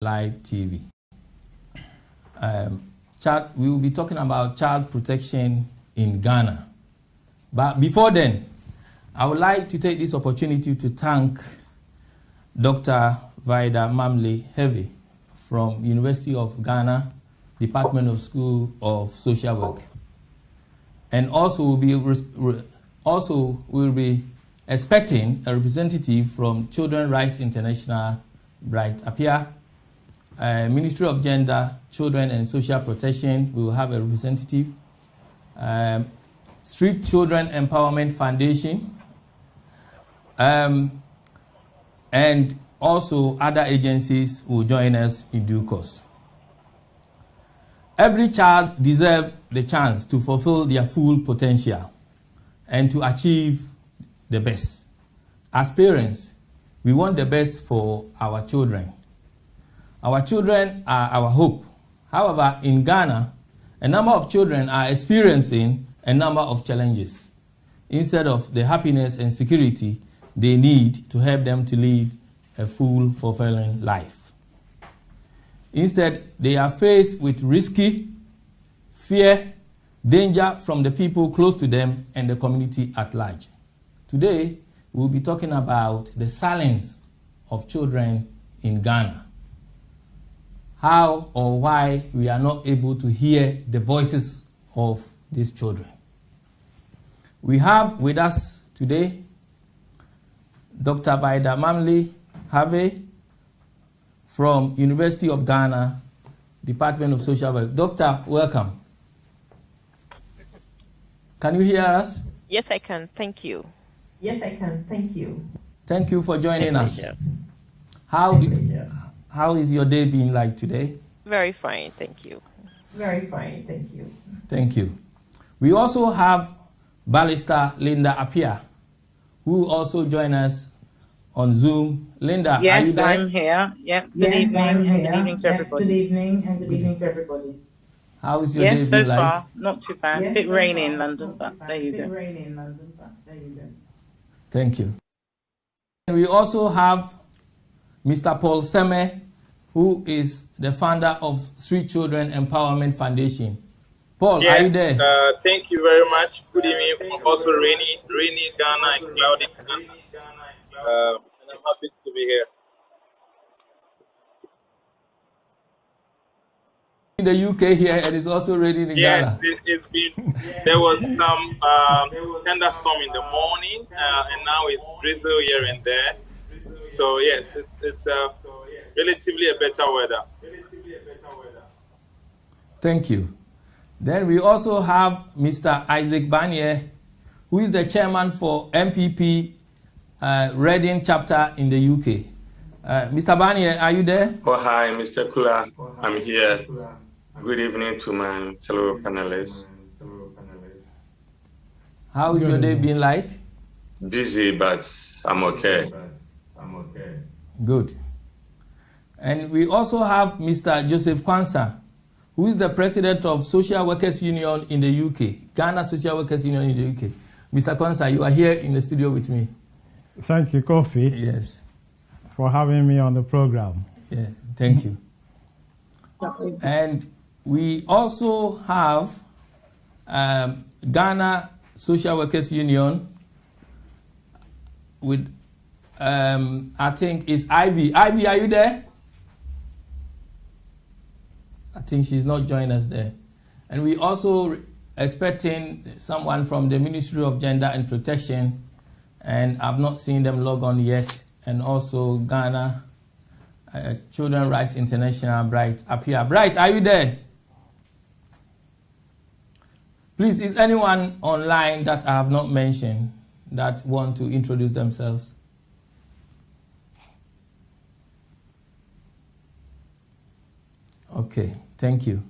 Live TV. We will be talking about child protection in Ghana. But before then, I would like to take this opportunity to thank Dr. Vida Mamle-Hervé from University of Ghana, Department of School of Social Work. And also we'll be expecting a representative from Children's Rights International, Bright Appiah. Ministry of Gender, Children and Social Protection, we will have a representative. Street Children Empowerment Foundation, and also other agencies will join us in due course. Every child deserves the chance to fulfill their full potential and to achieve the best. As parents, we want the best for our children. Our children are our hope. However, in Ghana, a number of children are experiencing a number of challenges instead of the happiness and security they need to help them to lead a full, fulfilling life. Instead, they are faced with risky, fear, danger from the people close to them and the community at large. Today, we'll be talking about the silence of children in Ghana. How or why we are not able to hear the voices of these children. We have with us today Dr. Vida Mamle-Hervé from University of Ghana, Department of Social Work. Doctor, welcome. Can you hear us? Yes, I can. Thank you. Yes, I can. Thank you. Thank you for joining us. How is your day being like today? Very fine, thank you. Very fine, thank you. Thank you. We also have Barrister Linda Appiah, who also join us on Zoom. Linda, yes, are you there? I'm here. Yeah. Good evening and good evening to everybody. Good evening and good evening to everybody. How is your day Yes, so been like? far, not too bad. Yes, A bit so rainy far, in London, not but too bad. there you A bit go. rainy in London, but there you go. Thank you. And we also have Mr. Paul Seme, who is the founder of Street Children Empowerment Foundation. Paul, yes, are you there? Thank you very much. Good evening from also rainy Ghana and cloudy Ghana. And I'm happy to be here. In the UK here, and it's also raining in yes, Ghana. It's been, there was some thunderstorm in the morning, and now it's drizzle here and there. So yes, it's relatively a better weather. Thank you. Then we also have Mr. Isaac Barnier, who is the chairman for MPP Reading chapter in the UK. Mr. Barnier, are you there? Oh, hi, Mr. Kula. I'm here. Good evening to my fellow panelists. How is your day been like? Busy, but I'm okay. Good. And we also have Mr. Joseph Kwanzaa, who is the president of Social Workers Union in the UK, Ghana Social Workers Union in the UK. Mr. Kwanzaa, you are here in the studio with me. Thank you, Kofi. Yes. For having me on the program. Yeah, thank you. And we also have Ghana Social Workers Union with, I think it's Ivy. Ivy, are you there? I think she's not joining us there. And we also expecting someone from the Ministry of Gender and Protection, and I've not seen them log on yet. And also Ghana Children's Rights International, Bright Appiah. Bright, are you there? Please, is anyone online that I have not mentioned that want to introduce themselves? Okay, thank you.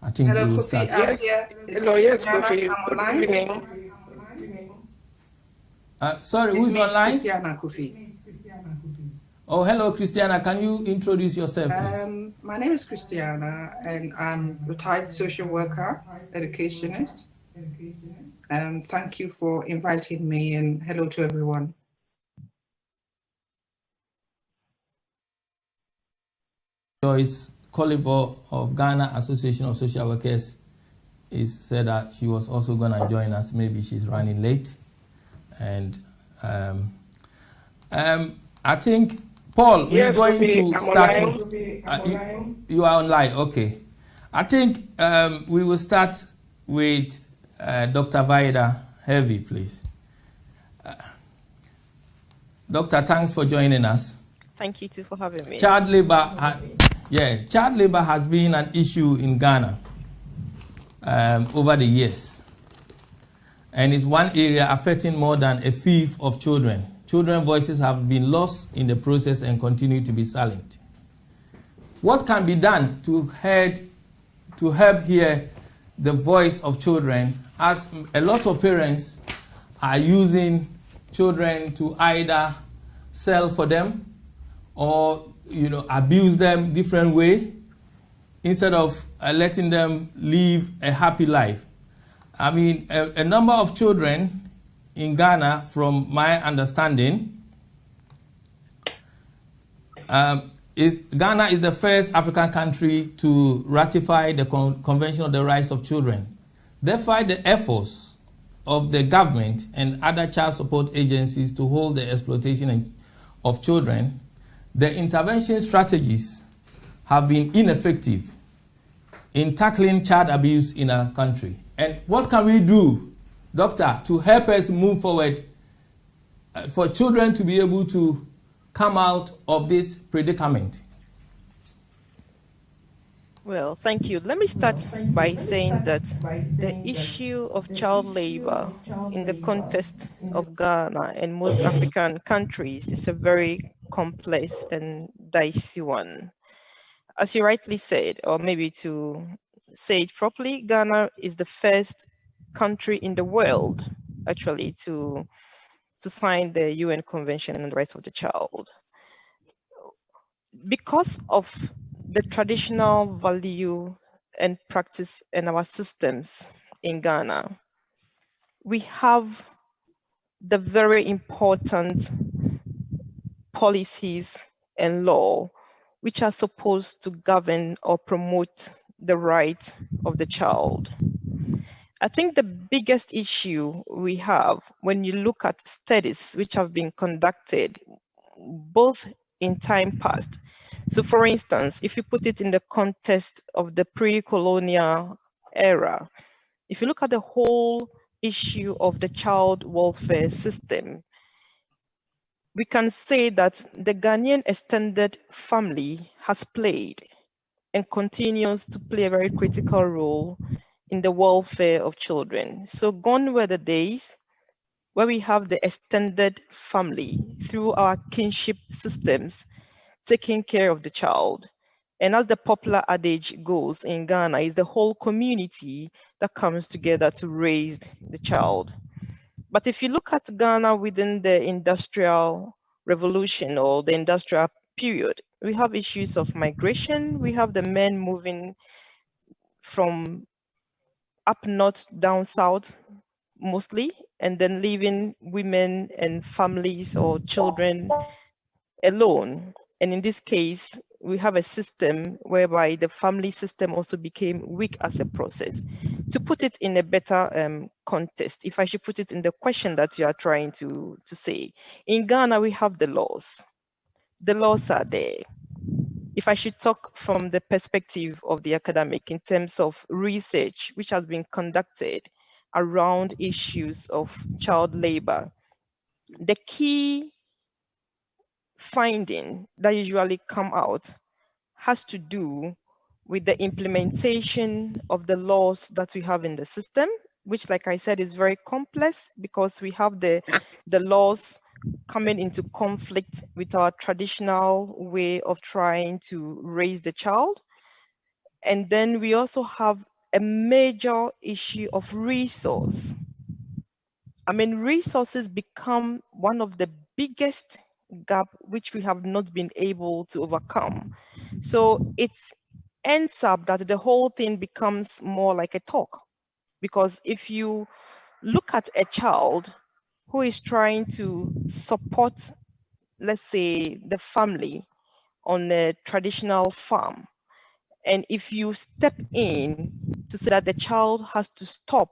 I think we will start. Yes. Hello, yes, Kofi. Good evening. Sorry, who's online? Christiana Kofi. Oh, hello, Christiana. Can you introduce yourself, please? My name is Christiana, and I'm a retired social worker, educationist. Thank you for inviting me, and hello to everyone. Joyce Coliver of Ghana Association of Social Workers said that she was also going to join us. Maybe she's running late. And I think, Paul, Yes, we're going to I'm start. online. You are online, okay. I think we will start with Dr. Vida Hervey, please. Doctor, thanks for joining us. Thank you too for having me. Child labor, child labor has been an issue in Ghana over the years, and it's one area affecting more than a fifth of children. Children's voices have been lost in the process and continue to be silent. What can be done to help hear the voice of children, as a lot of parents are using children to either sell for them or abuse them different way instead of letting them live a happy life? I mean, a number of children in Ghana, from my understanding, Ghana is the first African country to ratify the Convention on the Rights of Children. Therefore, the efforts of the government and other child support agencies to hold the exploitation of children, the intervention strategies have been ineffective in tackling child abuse in our country. And what can we do, Doctor, to help us move forward for children to be able to come out of this predicament? Well, thank you. Let me start by saying that the issue of child labor in the context of Ghana and most African countries is a very complex and dicey one. As you rightly said, or maybe to say it properly, Ghana is the first country in the world, actually, to sign the UN Convention on the Rights of the Child. Because of the traditional value and practice in our systems in Ghana, we have the very important policies and law which are supposed to govern or promote the rights of the child. I think the biggest issue we have when you look at studies which have been conducted both in time past. So for instance, if you put it in the context of the pre-colonial era, if you look at the whole issue of the child welfare system, we can say that the Ghanaian extended family has played and continues to play a very critical role in the welfare of children. So gone were the days where we have the extended family through our kinship systems taking care of the child. And as the popular adage goes in Ghana, is the whole community that comes together to raise the child. But if you look at Ghana within the industrial revolution or the industrial period, we have issues of migration. We have the men moving from up north, down south, mostly, and then leaving women and families or children alone. And in this case, we have a system whereby the family system also became weak as a process. To put it in a better context, if I should put it in the question that you are trying to say, in Ghana, we have the laws. The laws are there. If I should talk from the perspective of the academic in terms of research, which has been conducted around issues of child labor, the key finding that usually come out has to do with the implementation of the laws that we have in the system, which, like I said, is very complex because we have the laws coming into conflict with our traditional way of trying to raise the child. And then we also have a major issue of resource. I mean, resources become one of the biggest gap which we have not been able to overcome. So it ends up that the whole thing becomes more like a talk, because if you look at a child who is trying to support, let's say, the family on a traditional farm. And if you step in to say that the child has to stop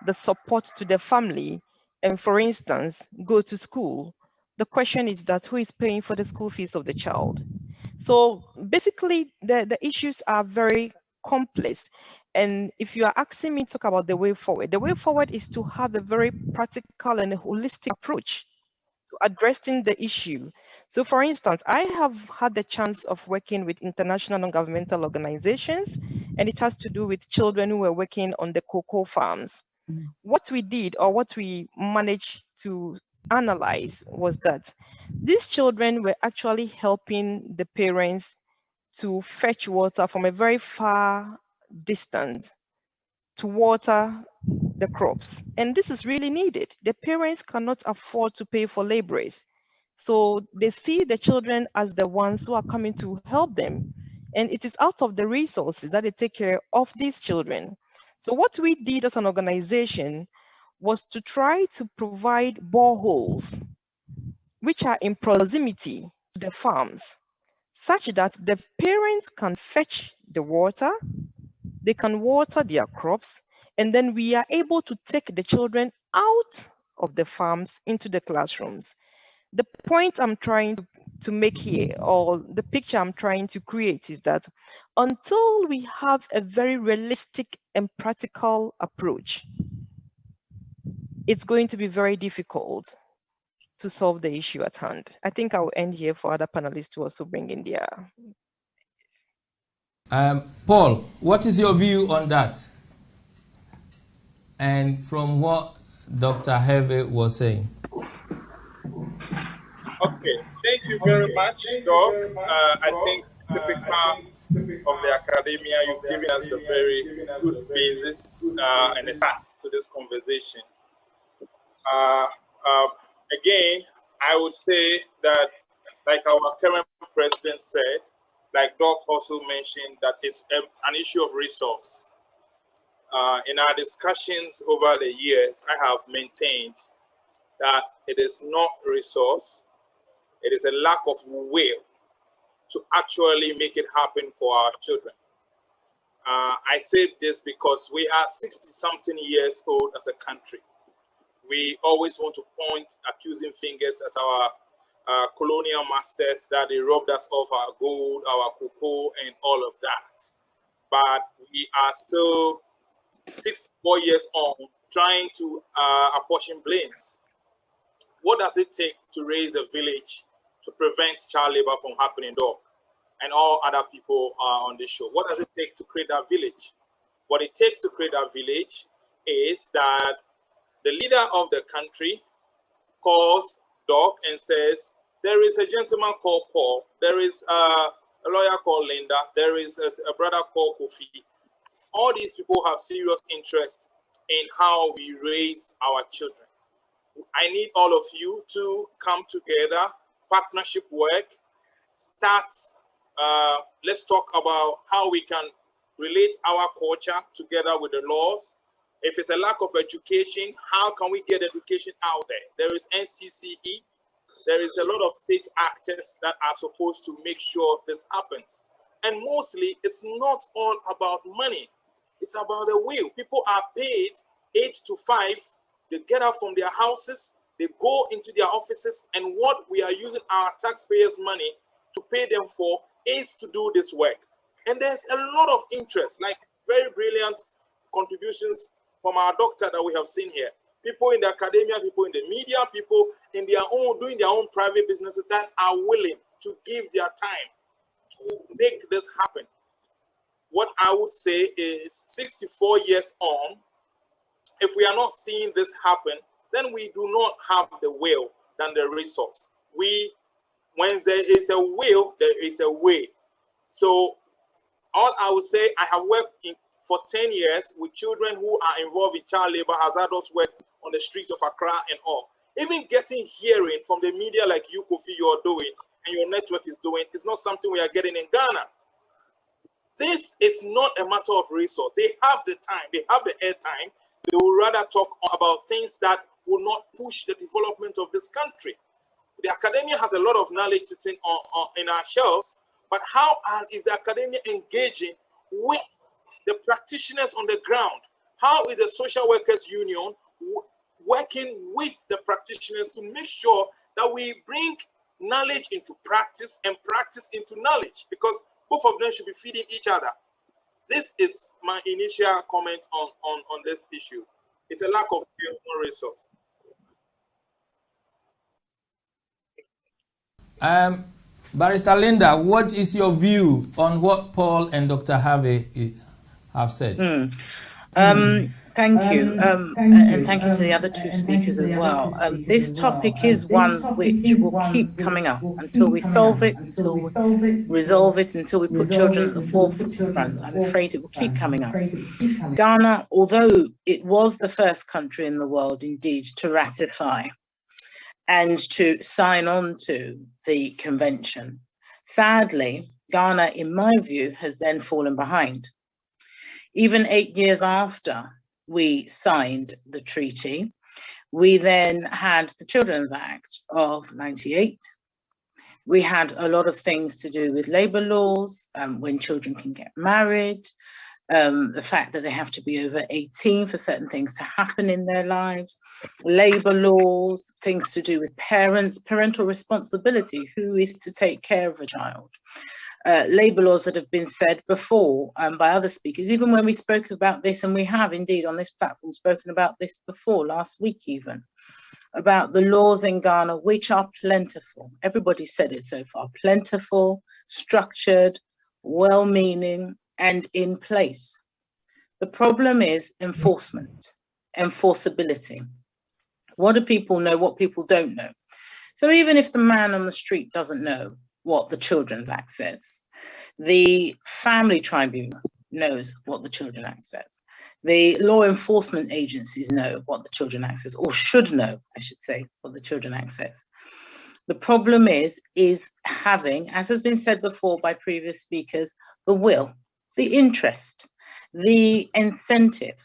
the support to the family and, for instance, go to school, the question is that who is paying for the school fees of the child? So basically, the issues are very complex. And if you are asking me to talk about the way forward is to have a very practical and a holistic approach to addressing the issue. So for instance, I have had the chance of working with international non-governmental organizations, and it has to do with children who were working on the cocoa farms. What we did, or what we managed to analyze, was that these children were actually helping the parents to fetch water from a very far distance to water the crops. And this is really needed. The parents cannot afford to pay for laborers. So they see the children as the ones who are coming to help them. And it is out of the resources that they take care of these children. So what we did as an organization was to try to provide boreholes, which are in proximity to the farms, such that the parents can fetch the water, they can water their crops, and then we are able to take the children out of the farms into the classrooms. The point I'm trying to make here, or the picture I'm trying to create, is that until we have a very realistic and practical approach, it's going to be very difficult to solve the issue at hand. I think I'll end here for other panelists to also bring in their. Paul, what is your view on that? And from what Dr. Herve was saying. Okay, thank you very much, Doc. I think typical of the academia, you've given us the very good basis and a start to this conversation. Again, I would say that, like our current president said, like Doc also mentioned, that it's an issue of resource. In our discussions over the years, I have maintained that it is not resource, it is a lack of will to actually make it happen for our children. I say this because we are 60-something years old as a country. We always want to point accusing fingers at our colonial masters that they robbed us of our gold, our cocoa, and all of that. But we are still 64 years on trying to apportion blames. What does it take to raise a village to prevent child labor from happening, Doc, and all other people on this show? What does it take to create that village? What it takes to create that village is that the leader of the country calls Doc and says, there is a gentleman called Paul, there is a lawyer called Linda, there is a brother called Kofi. All these people have serious interest in how we raise our children. I need all of you to come together, partnership work, start, let's talk about how we can relate our culture together with the laws. If it's a lack of education, how can we get education out there? There is NCCE. There is a lot of state actors that are supposed to make sure this happens. And mostly, it's not all about money. It's about the will. People are paid 8 to 5. They get out from their houses. They go into their offices. And what we are using our taxpayers' money to pay them for is to do this work. And there's a lot of interest, like very brilliant contributions from our doctor that we have seen here. People in the academia, people in the media, people in their own, doing their own private businesses that are willing to give their time to make this happen. What I would say is 64 years on, if we are not seeing this happen, then we do not have the will than the resource. When there is a will, there is a way. So all I would say, I have worked for 10 years with children who are involved in child labor, hazardous work on the streets of Accra and all. Even getting hearing from the media like you, Kofi, you are doing, and your network is doing, is not something we are getting in Ghana. This is not a matter of resource. They have the time, they have the airtime. They would rather talk about things that will not push the development of this country. the academia has a lot of knowledge sitting in our shelves, but how is the academia engaging with the practitioners on the ground? How is the social workers union working with the practitioners to make sure that we bring knowledge into practice and practice into knowledge? Because both of them should be feeding each other. This is my initial comment on this issue. It's a lack of human resource. Barrister Linda, what is your view on what Paul and Dr. Harvey have said? Thank you, and thank you to the other two speakers as well. This topic is one which will keep coming up until we solve it, until we resolve it, until we put children at the forefront. I'm afraid it will keep coming up. Ghana, although it was the first country in the world indeed to ratify and to sign on to the convention, sadly, Ghana, in my view, has then fallen behind. Even 8 years after we signed the treaty, we then had the Children's Act of '98. We had a lot of things to do with labor laws, when children can get married, the fact that they have to be over 18 for certain things to happen in their lives, labor laws, things to do with parents, parental responsibility, who is to take care of a child. Labour laws that have been said before by other speakers, even when we spoke about this, and we have indeed on this platform spoken about this before, last week even, about the laws in Ghana, which are plentiful. Everybody said it so far, plentiful, structured, well-meaning, and in place. The problem is enforcement, enforceability. What do people know, what people don't know? So even if the man on the street doesn't know what the Children's Act says, the family tribunal knows what the Children's Act says. The law enforcement agencies know what the Children's Act says, or should know, I should say, what the Children's Act says. The problem is having, as has been said before by previous speakers, the will, the interest, the incentive.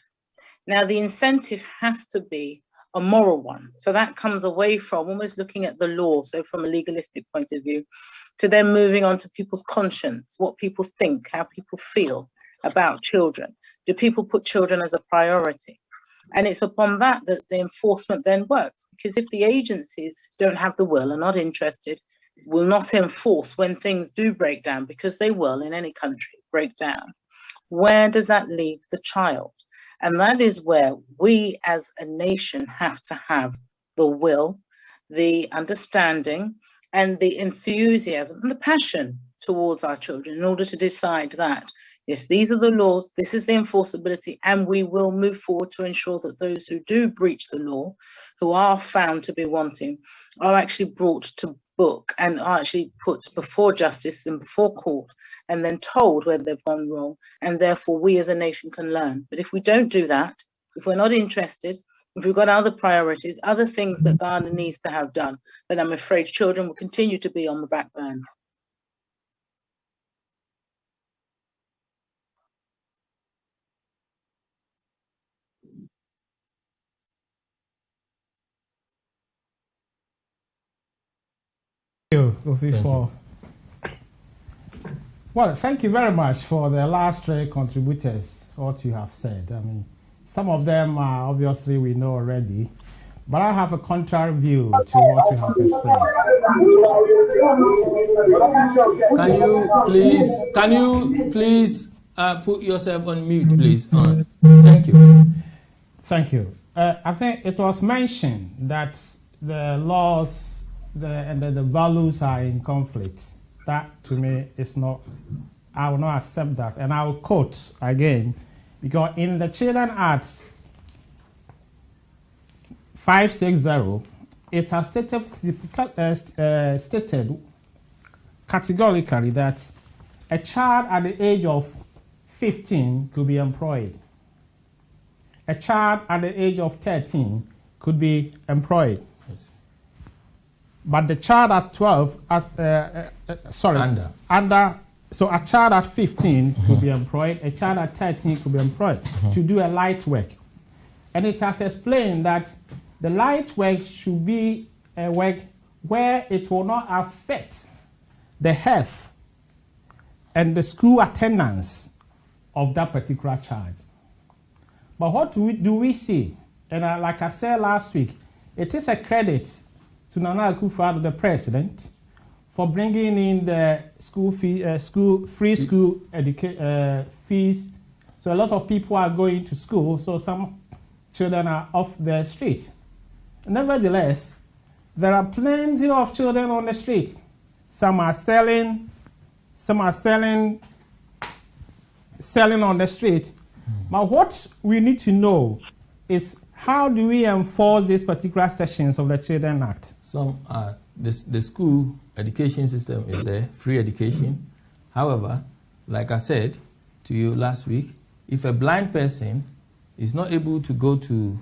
Now, the incentive has to be a moral one. So that comes away from almost looking at the law, so from a legalistic point of view, to then moving on to people's conscience, what people think, how people feel about children. Do people put children as a priority? And it's upon that that the enforcement then works. Because if the agencies don't have the will, are not interested, will not enforce when things do break down, because they will in any country break down, where does that leave the child? And that is where we as a nation have to have the will, the understanding, and the enthusiasm and the passion towards our children in order to decide that, yes, these are the laws, this is the enforceability, and we will move forward to ensure that those who do breach the law, who are found to be wanting, are actually brought to book and are actually put before justice and before court, and then told where they've gone wrong, and therefore we as a nation can learn. But if we don't do that, if we're not interested, if we've got other priorities, other things that Ghana needs to have done, then I'm afraid children will continue to be on the back burner. Well, thank you very much for the last three contributors, what you have said. I mean, some of them are obviously we know already, but I have a contrary view to what you have expressed. Can you please put yourself on mute, please? Thank you. Thank you. I think it was mentioned that the laws and the values are in conflict. That to me is not, I will not accept that. And I will quote again, because in the Children's Act 560, it has stated categorically that a child at the age of 15 could be employed. A child at the age of 13 could be employed. Yes. But the child at 12, so a child at 15 could be employed, a child at 13 could be employed to do a light work. And it has explained that the light work should be a work where it will not affect the health and the school attendance of that particular child. But what do we see? And like I said last week, it is a credit to Nana Akufo-Addo, the president, for bringing in the school fee, free school fees. So a lot of people are going to school, so some children are off the street. Nevertheless, there are plenty of children on the street. Some are selling on the street. But what we need to know is, how do we enforce these particular sections of the Children Act? The school education system is there, free education. However, like I said to you last week, if a blind person is not able to go to,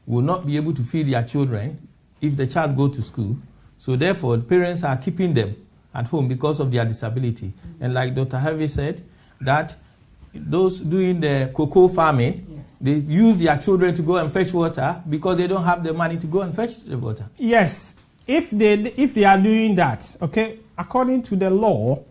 will not be able to feed their children if the child go to school, so therefore parents are keeping them at home because of their disability. And like Dr. Harvey said, that those doing the cocoa farming, they use their children to go and fetch water because they don't have the money to go and fetch the water. Yes, if they are doing that, okay, according to the law,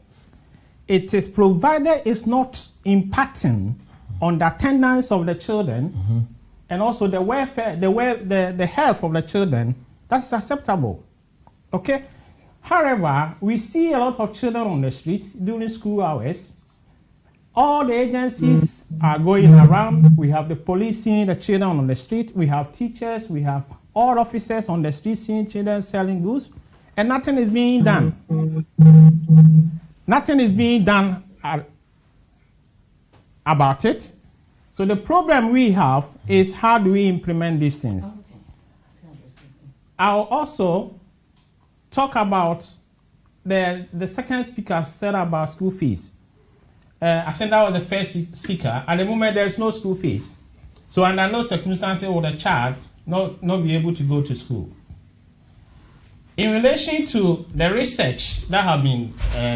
it is provided it's not impacting on the attendance of the children and also the welfare, the health of the children. That's acceptable, okay. However, we see a lot of children on the street during school hours. All the agencies are going around. We have the police seeing the children on the street. We have teachers. We have all officers on the street seeing children selling goods. And nothing is being done. Nothing is being done about it. So the problem we have is, how do we implement these things? I'll also talk about the second speaker said about school fees. I think that was the first speaker. At the moment, there's no school fees. So under no circumstances will the child not be able to go to school. In relation to the research that have been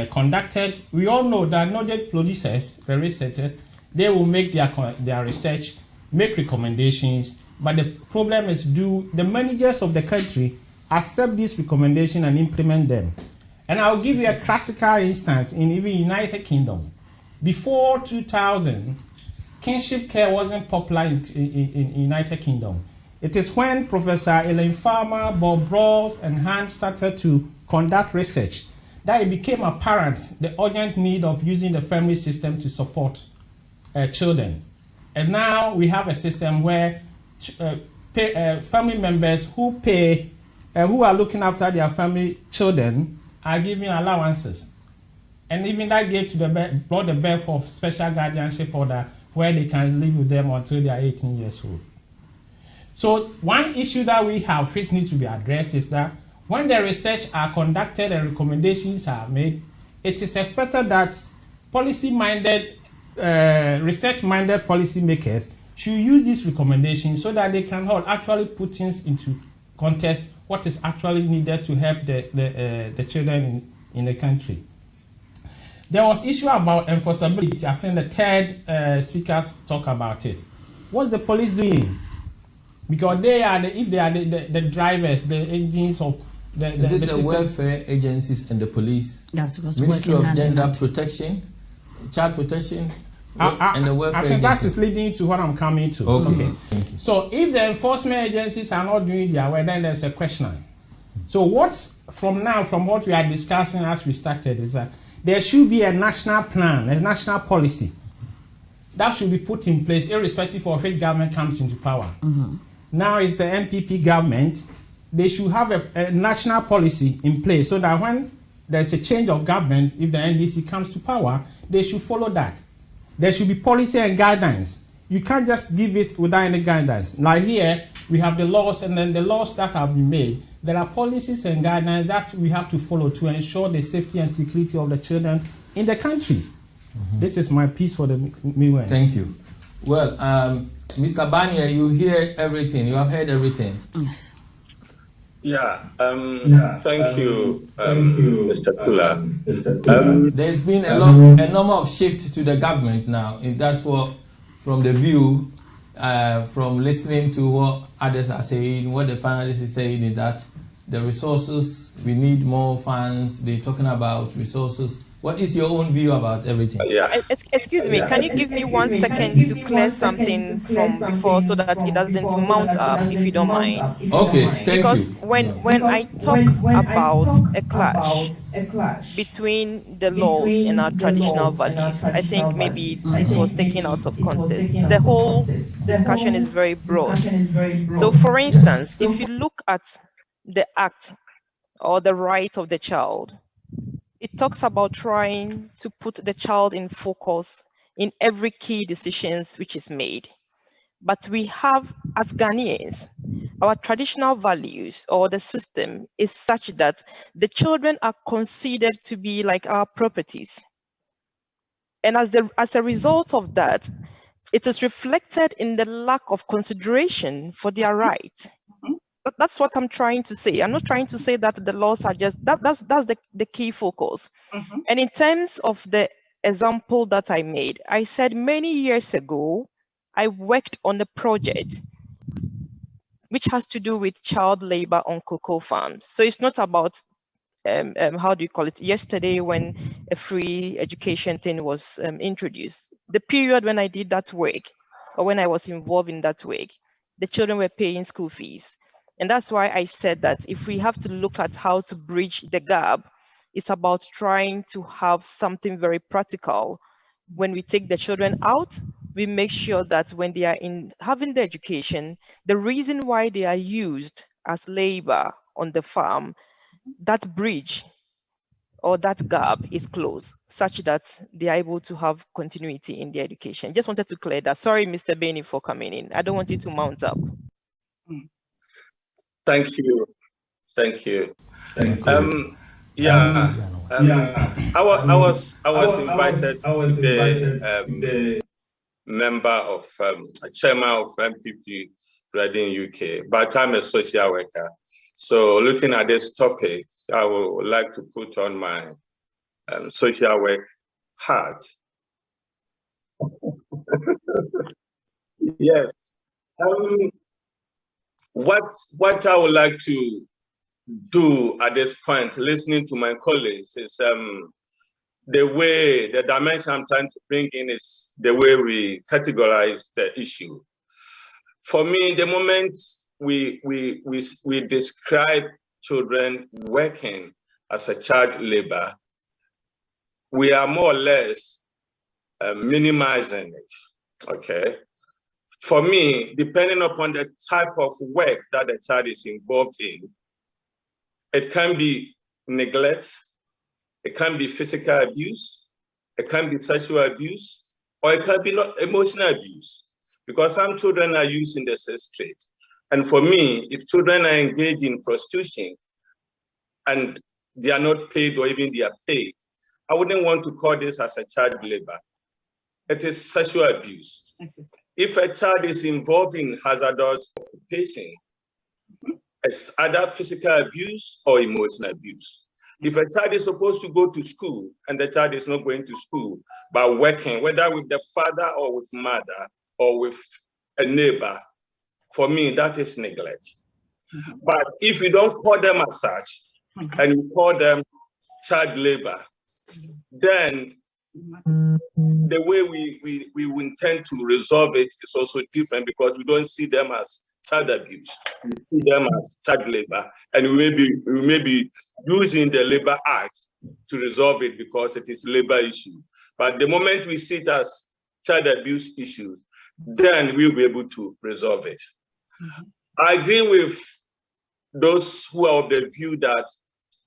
conducted, we all know that knowledge producers, the researchers, they will make their research, make recommendations, but the problem is, do the managers of the country accept these recommendations and implement them? And I'll give you a classical instance in even United Kingdom. Before 2000, kinship care wasn't popular in United Kingdom. It is when Professor Elaine Farmer, Bob Ross, and Hans started to conduct research that it became apparent the urgent need of using the family system to support children. And now we have a system where family members who pay, who are looking after their family children, are given allowances. And even that brought the birth of special guardianship order, where they can live with them until they are 18 years old. So one issue that we have which needs to be addressed is that when the research are conducted and recommendations are made, it is expected that policy-minded, research-minded policymakers should use these recommendations so that they can actually put things into context, what is actually needed to help the children in the country. There was issue about enforceability. I think the third speaker talked about it. What's the police doing? Because if they are the drivers, the engines of the welfare agencies and the police, Ministry of Gender Protection, Child Protection, and the welfare agencies? I think that is leading to what I'm coming to. Okay. Thank you. So if the enforcement agencies are not doing their work, then there's a question. So from what we are discussing as we started, is that there should be a national plan, a national policy that should be put in place irrespective of which government comes into power. Now it's the NPP government. They should have a national policy in place so that when there's a change of government, if the NDC comes to power, they should follow that. There should be policy and guidelines. You can't just give it without any guidelines. Like here, we have the laws, and then the laws that have been made. There are policies and guidelines that we have to follow to ensure the safety and security of the children in the country. This is my piece for the meanwhile. Thank you. Well, Mr. Barnier, you hear everything. You have heard everything. Thank you, Mr. Kula. There's been a number of shift to the government now. If that's what, from the view, from listening to what others are saying, what the panelists is saying, is that the resources, we need more funds, they're talking about resources. What is your own view about everything? Excuse me, can you give me 1 second to clear something from before so that it doesn't mount up, if you don't mind? Okay, thank because you. when I talk about a clash between the laws and our traditional values, I think maybe it was taken out of context. The whole discussion is very broad. So for instance, if you look at the act or the right of the child, it talks about trying to put the child in focus in every key decisions which is made. But we have, as Ghanaians, our traditional values or the system is such that the children are considered to be like our properties. And as a result of that, it is reflected in the lack of consideration for their rights. But that's what I'm trying to say. I'm not trying to say that the laws are just, that's the key focus. And in terms of the example that I made, I said many years ago, I worked on a project which has to do with child labor on cocoa farms. So it's not about, how do you call it? Yesterday when a free education thing was introduced, the period when I did that work, or when I was involved in that work, the children were paying school fees. And that's why I said that if we have to look at how to bridge the gap, it's about trying to have something very practical. When we take the children out, we make sure that when they are in having the education, the reason why they are used as labor on the farm, that bridge or that gap is closed, such that they are able to have continuity in their education. Just wanted to clear that. Sorry, Mr. Bainey, for coming in. I don't want you to mount up. Thank you. Thank you. Yeah. I was invited to the member of chairman of MPP Reading UK, but I'm a social worker. So looking at this topic, I would like to put on my social work hat. Yes. What I would like to do at this point, listening to my colleagues, is the dimension I'm trying to bring in is the way we categorize the issue. For me, the moment we describe children working as a child labor, we are more or less minimizing it, okay? For me, depending upon the type of work that the child is involved in, it can be neglect, it can be physical abuse, it can be sexual abuse, or it can be emotional abuse, because some children are used in the sex trade. And for me, if children are engaged in prostitution and they are not paid or even they are paid, I wouldn't want to call this as a child labor. It is sexual abuse. If a child is involved in hazardous occupation, it's either physical abuse or emotional abuse. If a child is supposed to go to school and the child is not going to school, but working, whether with the father or with mother or with a neighbor, for me, that is neglect. But if you don't call them as such, and you call them child labor, then the way we intend to resolve it is also different, because we don't see them as child abuse. We see them as child labor, and we may be using the Labor Act to resolve it because it is labor issue. But the moment we see it as child abuse issues, then we'll be able to resolve it. I agree with those who are of the view that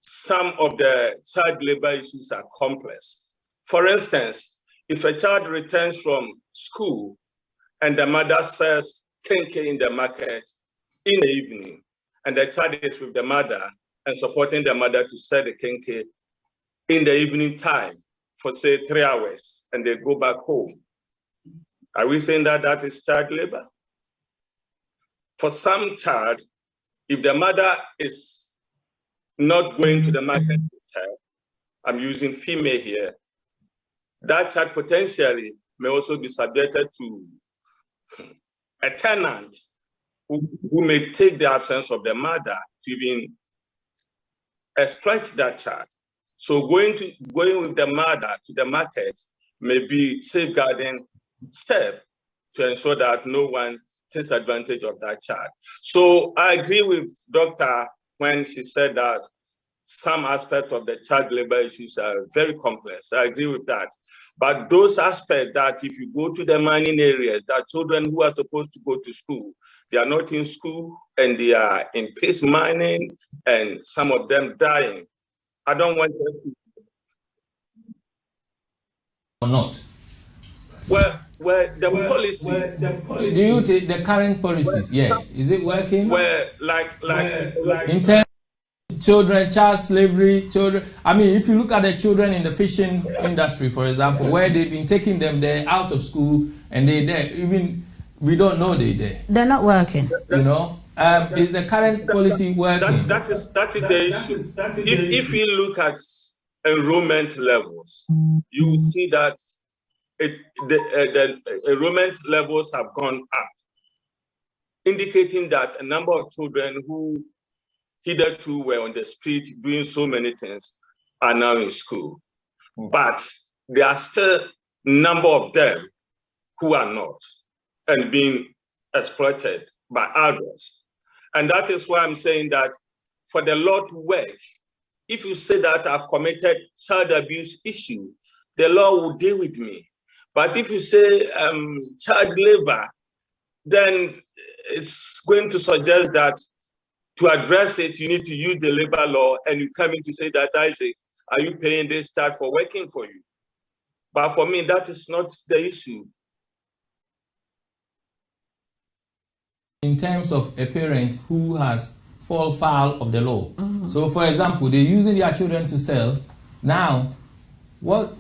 some of the child labor issues are complex. For instance, if a child returns from school and the mother sells kenkey in the market in the evening, and the child is with the mother and supporting the mother to sell the kenkey in the evening time for say 3 hours, and they go back home, are we saying that that is child labor? For some child, if the mother is not going to the market with her, I'm using female here, that child potentially may also be subjected to a tenant who may take the absence of the mother to even exploit that child. So going with the mother to the market may be safeguarding step to ensure that no one takes advantage of that child. So I agree with Dr. when she said that some aspects of the child labor issues are very complex. I agree with that. But those aspects that if you go to the mining areas, that children who are supposed to go to school, they are not in school and they are in paste mining and some of them dying. I don't want them to. Or not? Well, the policy. Do you take the current policies? Yeah. Is it working? Well, like in terms of children, child slavery, children. I mean, if you look at the children in the fishing industry, for example, where they've been taking them there out of school and they're there, even we don't know they're there. They're not working. You know, is the current policy working? That is the issue. If you look at enrollment levels, you will see that the enrollment levels have gone up, indicating that a number of children who hitherto were on the street doing so many things are now in school. But there are still a number of them who are not and being exploited by adults. And that is why I'm saying that for the law to work, if you say that I've committed child abuse issue, the law will deal with me. But if you say child labor, then it's going to suggest that to address it, you need to use the labor law, and you come in to say that, Isaac, are you paying this child for working for you? But for me, that is not the issue. In terms of a parent who has fall foul of the law. So, for example, they're using their children to sell. Now, what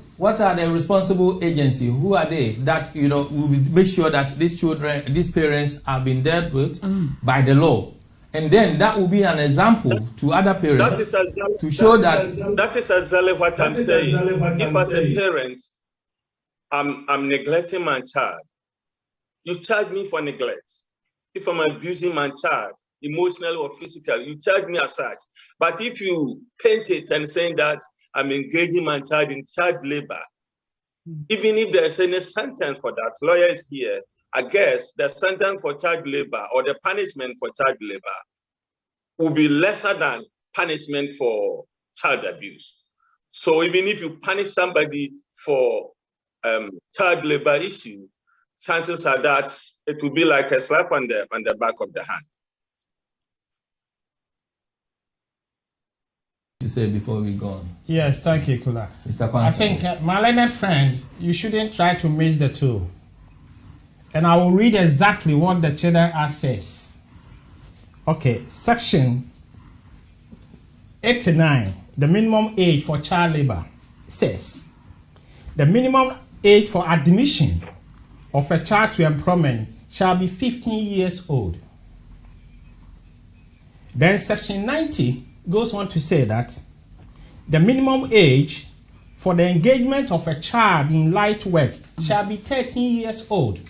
are the responsible agencies? Who are they that will make sure that these children, these parents, have been dealt with by the law? And then that will be an example to other parents to show that. That is exactly what I'm saying. If as a parent, I'm neglecting my child, you charge me for neglect. If I'm abusing my child, emotionally or physically, you charge me as such. But if you paint it and saying that I'm engaging my child in child labor, even if there's any sentence for that, lawyers here, I guess the sentence for child labor or the punishment for child labor will be lesser than punishment for child abuse. So even if you punish somebody for child labor issue, chances are that it will be like a slap on the back of the hand. To say before we go on. Yes, thank you, Kula. Mr. I think, my learned friend, you shouldn't try to mix the two. And I will read exactly what the Children Act says. Okay, section 89, the minimum age for child labor says, the minimum age for admission of a child to employment shall be 15 years old. Then section 90 goes on to say that the minimum age for the engagement of a child in light work shall be 13 years old.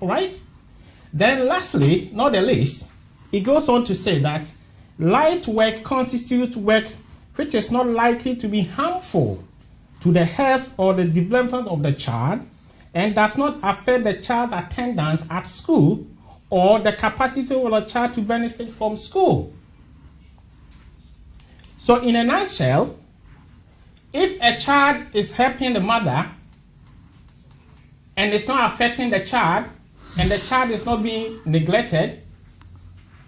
All right? Then lastly, not the least, it goes on to say that light work constitutes work which is not likely to be harmful to the health or the development of the child and does not affect the child's attendance at school or the capacity of the child to benefit from school. So in a nutshell, if a child is helping the mother and it's not affecting the child and the child is not being neglected,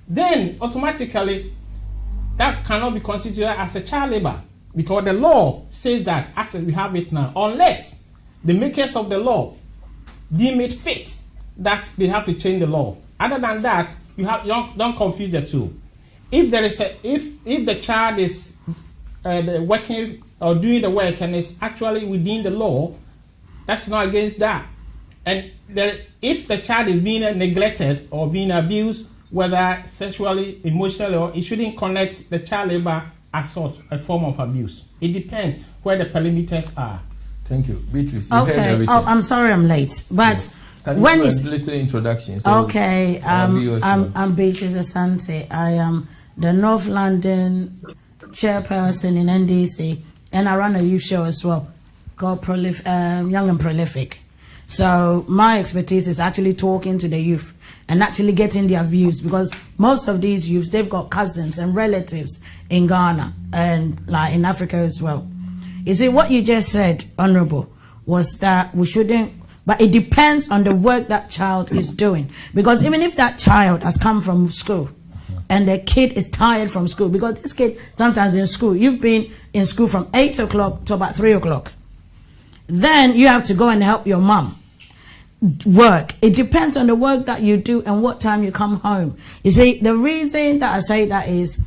then automatically that cannot be considered as a child labor because the law says that as we have it now, unless the makers of the law deem it fit that they have to change the law. Other than that, don't confuse the two. If there is if the child is working or doing the work and is actually within the law, that's not against that. And if the child is being neglected or being abused, whether sexually, emotionally, or it shouldn't connect the child labor as such a form of abuse. It depends where the perimeters are. Thank you, Beatrice. You heard everything. Oh, I'm sorry I'm late, but yes. Can when you is do a little introduction? So okay, I'm Beatrice Asante. I am the North London chairperson in NDC, and I run a youth show as well called Young and Prolific. So my expertise is actually talking to the youth and actually getting their views, because most of these youths, they've got cousins and relatives in Ghana and like in Africa as well. You see, what you just said, Honorable, was that we shouldn't, but it depends on the work that child is doing. Because even if that child has come from school and the kid is tired from school, because this kid sometimes in school, you've been in school from 8 o'clock to about 3 o'clock. Then you have to go and help your mom work. It depends on the work that you do and what time you come home. You see, the reason that I say that is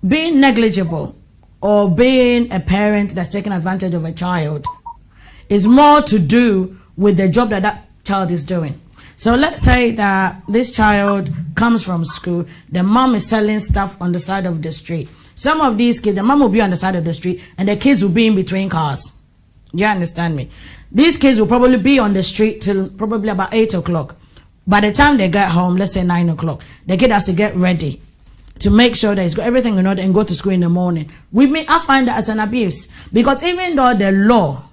being negligible or being a parent that's taking advantage of a child is more to do with the job that that child is doing. So let's say that this child comes from school, the mom is selling stuff on the side of the street. Some of these kids, the mom will be on the side of the street and the kids will be in between cars. You understand me? These kids will probably be on the street till probably about 8 o'clock. By the time they get home, let's say 9 o'clock, the kid has to get ready to make sure that he's got everything in order and go to school in the morning. With me, I find that as an abuse. Because even though the law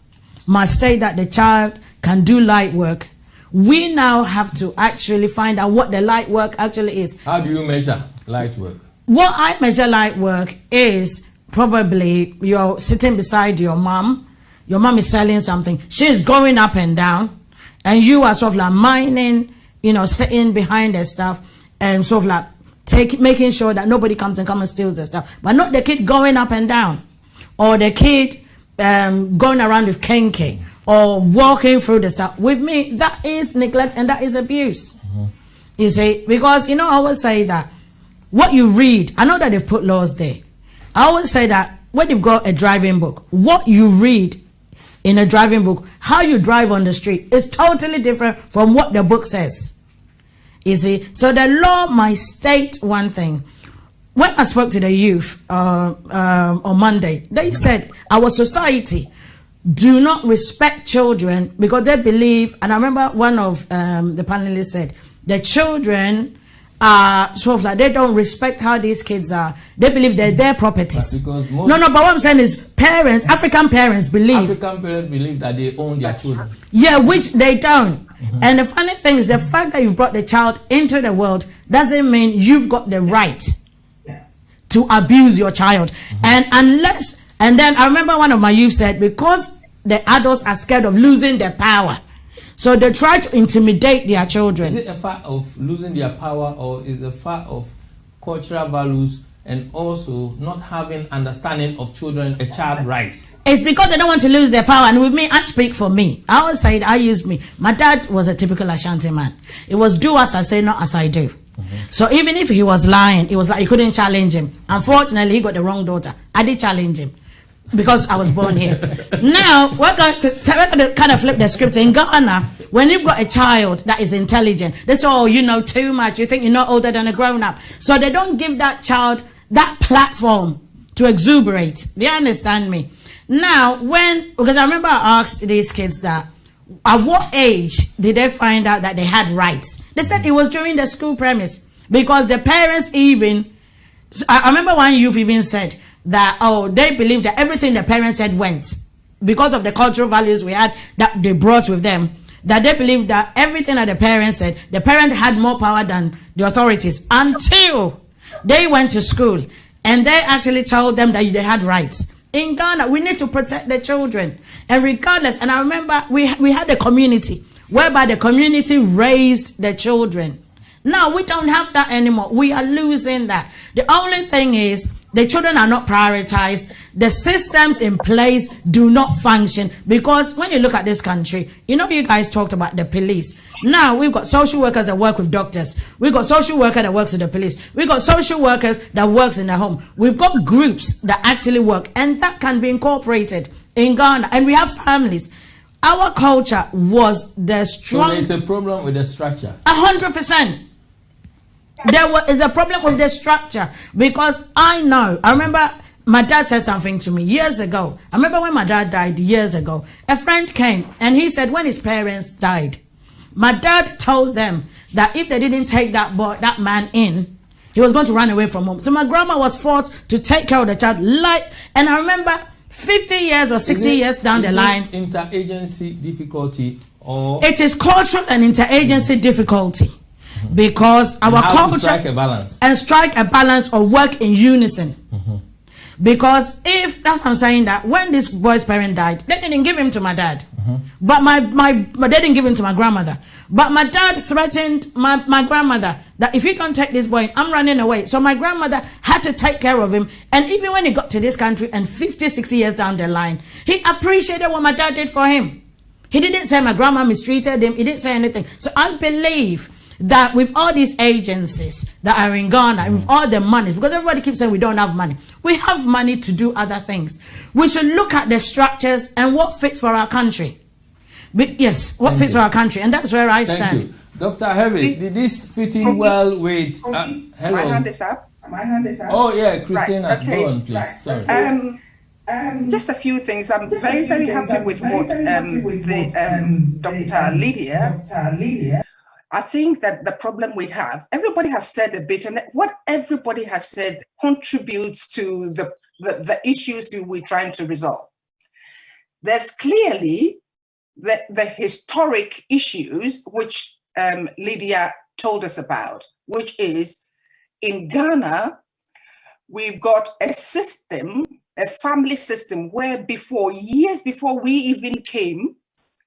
must state that the child can do light work, we now have to actually find out what the light work actually is. How do you measure light work? What I measure light work is probably you're sitting beside your mom. Your mom is selling something. She's going up and down. And you are sort of like minding, you know, sitting behind the stuff and sort of like making sure that nobody comes and steals the stuff. But not the kid going up and down. Or the kid going around with kenke. Or walking through the stuff. With me, that is neglect and that is abuse. You see, because, you know, I always say that what you read, I know that they've put laws there. I always say that when you've got a driving book, what you read in a driving book, how you drive on the street is totally different from what the book says. You see, so the law might state one thing. When I spoke to the youth on Monday, they said our society do not respect children because they believe, and I remember one of the panelists said, the children are sort of like, they don't respect how these kids are. They believe they're their properties. But what I'm saying is parents, African parents believe that they own their children. Yeah, which they don't. And the funny thing is the fact that you've brought the child into the world doesn't mean you've got the right to abuse your child. And unless, and then I remember one of my youth said, because the adults are scared of losing their power, so they try to intimidate their children. Is it a fact of losing their power, or is it a fact of cultural values and also not having understanding of children, a child rights? It's because they don't want to lose their power. And with me, I speak for me. I always say it, I use me. My dad was a typical Ashanti man. It was do as I say, not as I do. So even if he was lying, it was like you couldn't challenge him. Unfortunately, he got the wrong daughter. I did challenge him because I was born here. Now, we're going to kind of flip the script. In Ghana, when you've got a child that is intelligent, they say, oh, you know too much. You think you're not older than a grown-up. So they don't give that child that platform to exuberate. Do you understand me? Now, because I remember I asked these kids that, at what age did they find out that they had rights? They said it was during the school premise. Because the parents even, I remember one youth even said that, oh, they believed that everything the parents said went. Because of the cultural values we had that they brought with them. That they believed that everything that the parents said, the parent had more power than the authorities. Until they went to school. And they actually told them that they had rights. In Ghana, we need to protect the children. And regardless, and I remember we had a community whereby the community raised the children. Now, we don't have that anymore. We are losing that. The only thing is the children are not prioritized. The systems in place do not function. Because when you look at this country, you know, you guys talked about the police. Now, we've got social workers that work with doctors. We've got social worker that works with the police. We've got social workers that works in the home. We've got groups that actually work. And that can be incorporated in Ghana. And we have families. Our culture was the strong. So there's a problem with the structure. 100%. There is a problem with the structure because I remember my dad said something to me years ago. I remember when my dad died years ago, a friend came and he said when his parents died, my dad told them that if they didn't take that man in, He was going to run away from home. So my grandma was forced to take care of the child. And I remember 50 years or 60 years down the line. Interagency difficulty, or it is cultural and interagency difficulty, because our culture strike a balance or work in unison. Because if that's what I'm saying, that when this boy's parent died, they didn't give him to my dad, but they didn't give him to my grandmother. But my dad threatened my grandmother that if you don't take this boy, I'm running away. So my grandmother had to take care of him. And even when he got to this country and 50, 60 years down the line, he appreciated what my dad did for him. He didn't say my grandma mistreated him. He didn't say anything. So I believe that with all these agencies that are in Ghana, and with all the monies, because everybody keeps saying we don't have money. We have money to do other things. We should look at the structures and what fits for our country. Yes, what fits for our country, and that's where I stand. Thank you. Dr. Heavy, did this fit in well with... hello. My hand is up. Oh, yeah, Christina, right. Okay. go on, please. Sorry. Just a few things. I'm very, very happy with what Dr. Lydia. I think that the problem we have, everybody has said a bit, and what everybody has said contributes to the issues we're trying to resolve. There's clearly the historic issues which Lydia told us about, which is in Ghana, we've got a system, a family system where years before we even came,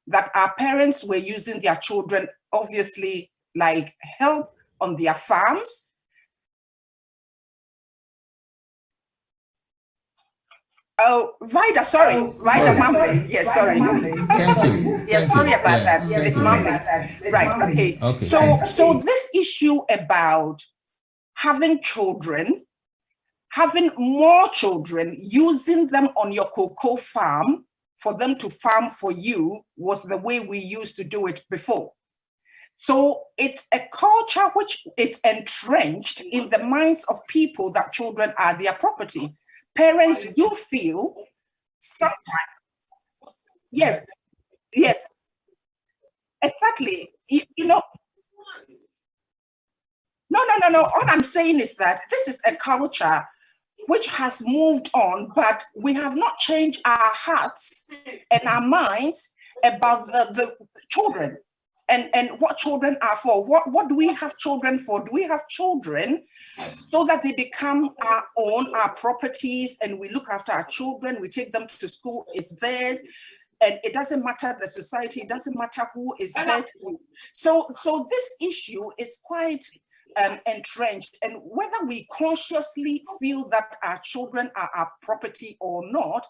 that our parents were using their children, obviously, like help on their farms. Oh, Vida, sorry. Vida Mamley. Yes, sorry. Thank you. Yes, sorry about that. It's Mamley. Right, okay. So this issue about having children, having more children, using them on your cocoa farm for them to farm for you was the way we used to do it before. So it's a culture which is entrenched in the minds of people that children are their property. Parents do feel sometimes, yes, exactly. You know, no. All I'm saying is that this is a culture which has moved on, but we have not changed our hearts and our minds about the children and what children are for. What do we have children for? Do we have children so that they become our own, our properties, and we look after our children, we take them to school, it's theirs, and it doesn't matter the society, it doesn't matter who is there. So this issue is quite entrenched, and whether we consciously feel that our children are our property or not,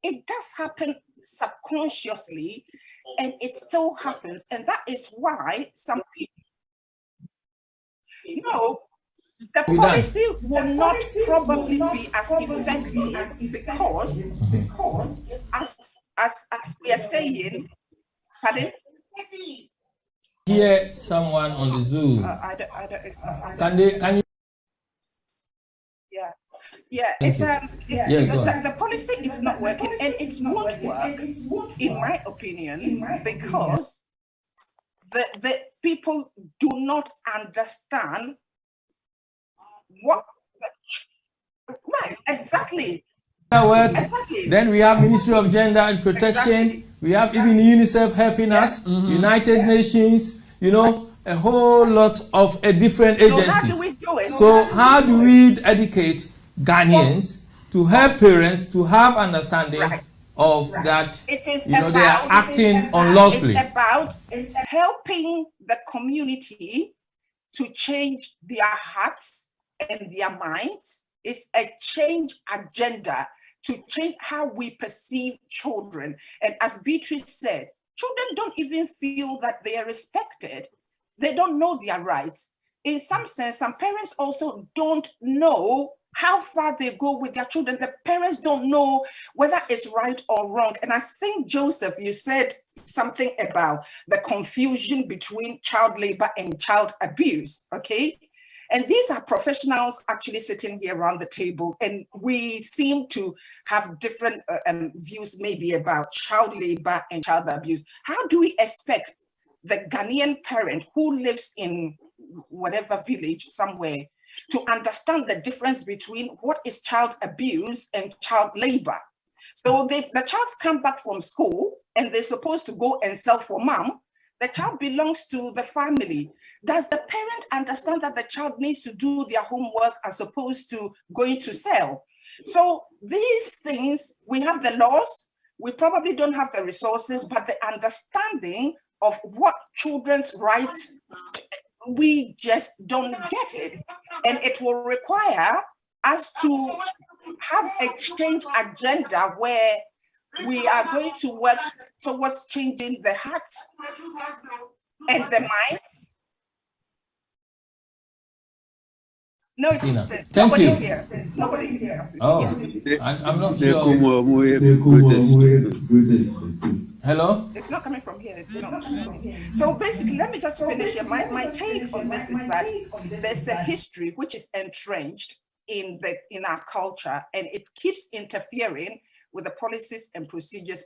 it does happen subconsciously, and it still happens. And that is why some people, the policy will not probably be as effective because as we are saying, pardon? Hear someone on the Zoom. Can you? Yeah. It's the policy is not working, and it won't work, in my opinion, because the people do not understand what. Right, exactly. Work. Exactly. Then we have Ministry of Gender and Protection. Exactly. We have even UNICEF helping us, United Nations, a whole lot of different agencies. So how do we do it? So how do we educate Ghanaians to help parents to have understanding of that? It is they are acting unlawfully. It's helping the community to change their hearts and their minds. It's a change agenda to change how we perceive children. And as Beatrice said, children don't even feel that they are respected. They don't know their rights. In some sense, some parents also don't know how far they go with their children. The parents don't know whether it's right or wrong. And I think, Joseph, you said something about the confusion between child labor and child abuse, okay? And these are professionals actually sitting here around the table, and we seem to have different views maybe about child labor and child abuse. How do we expect the Ghanaian parent who lives in whatever village somewhere to understand the difference between what is child abuse and child labor. So if the child come back from school and they're supposed to go and sell for mom, the child belongs to the family. Does the parent understand that the child needs to do their homework as opposed to going to sell? So these things, we have the laws, we probably don't have the resources, but the understanding of what children's rights, we just don't get it. And it will require us to have a change agenda where we are going to work towards changing the hearts and the minds. No, Thank nobody's you. here. Nobody's here. Oh, I'm not sure. Hello? It's not coming from here. It's not. So basically, let me just finish here. My take on this is that there's a history which is entrenched in our culture, and it keeps interfering with the policies and procedures.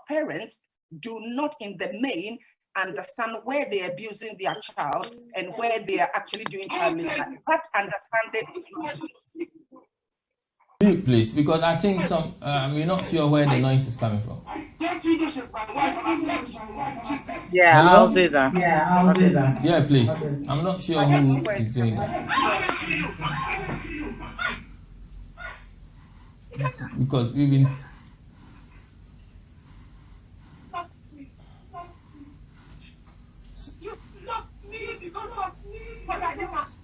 Parents do not in the main understand where they're abusing their child and where they are actually doing child labor. That understanding. Mute, please, because I think we're not sure where the noise is coming from. Yeah, Hello? I'll do that. Yeah, please. I'm not sure who is doing that. Because we've been...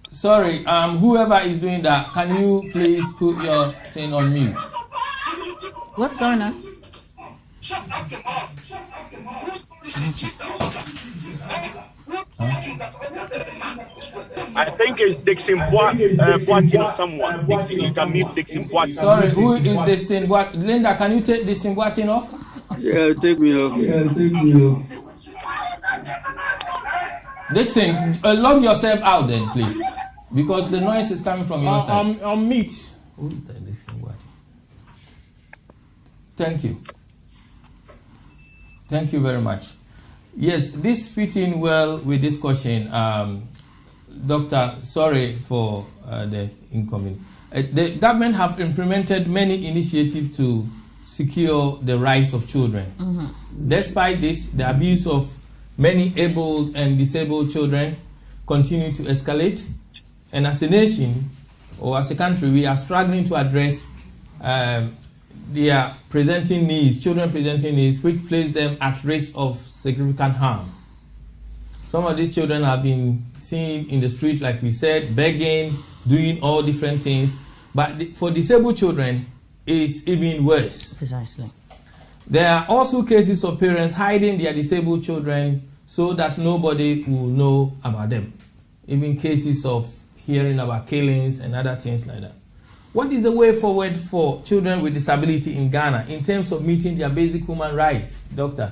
Sorry, whoever is doing that, can you please put your thing on mute? What's going on? I think it's Dixon Boatin or someone. Dixon, you can mute Dixon Boatin. Sorry, who is Dixon Boatin? Linda, can you take Dixon Boatin off? Yeah, take me off. Dixon, log yourself out then, please. Because the noise is coming from your side. On mute. Who is that Dixon Boatin? Thank you. Thank you very much. Yes, this fits in well with this question. Doctor, sorry for the incoming. The government have implemented many initiatives to secure the rights of children. Mm-hmm. Despite this, the abuse of many abled and disabled children continue to escalate. And as a nation, or as a country, we are struggling to address their presenting needs, children presenting needs, which place them at risk of significant harm. Some of these children have been seen in the street, like we said, begging, doing all different things. But for disabled children, it's even worse. Precisely. There are also cases of parents hiding their disabled children so that nobody will know about them. Even cases of hearing about killings and other things like that. What is the way forward for children with disability in Ghana in terms of meeting their basic human rights, Doctor?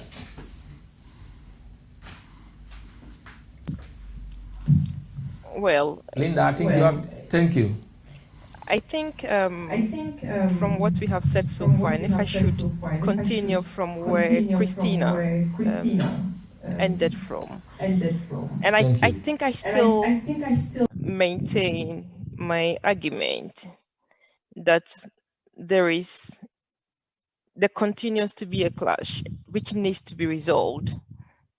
Well, Linda, I think you have. Thank you. I think from what we have said so far, and if I should continue from where Christina ended from, and I think I still maintain my argument that there continues to be a clash which needs to be resolved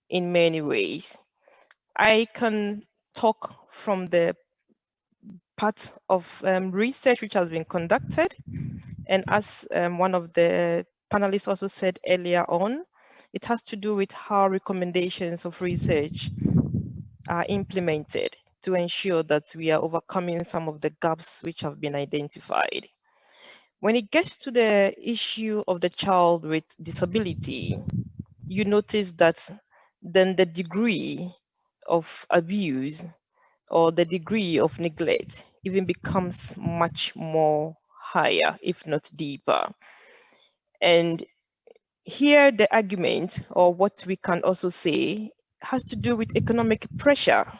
in many ways. I can talk from the part of research which has been conducted, and as one of the panelists also said earlier on, it has to do with how recommendations of research are implemented to ensure that we are overcoming some of the gaps which have been identified. When it gets to the issue of the child with disability, you notice that then the degree of abuse or the degree of neglect even becomes much more higher, if not deeper. And here the argument, or what we can also say, has to do with economic pressure.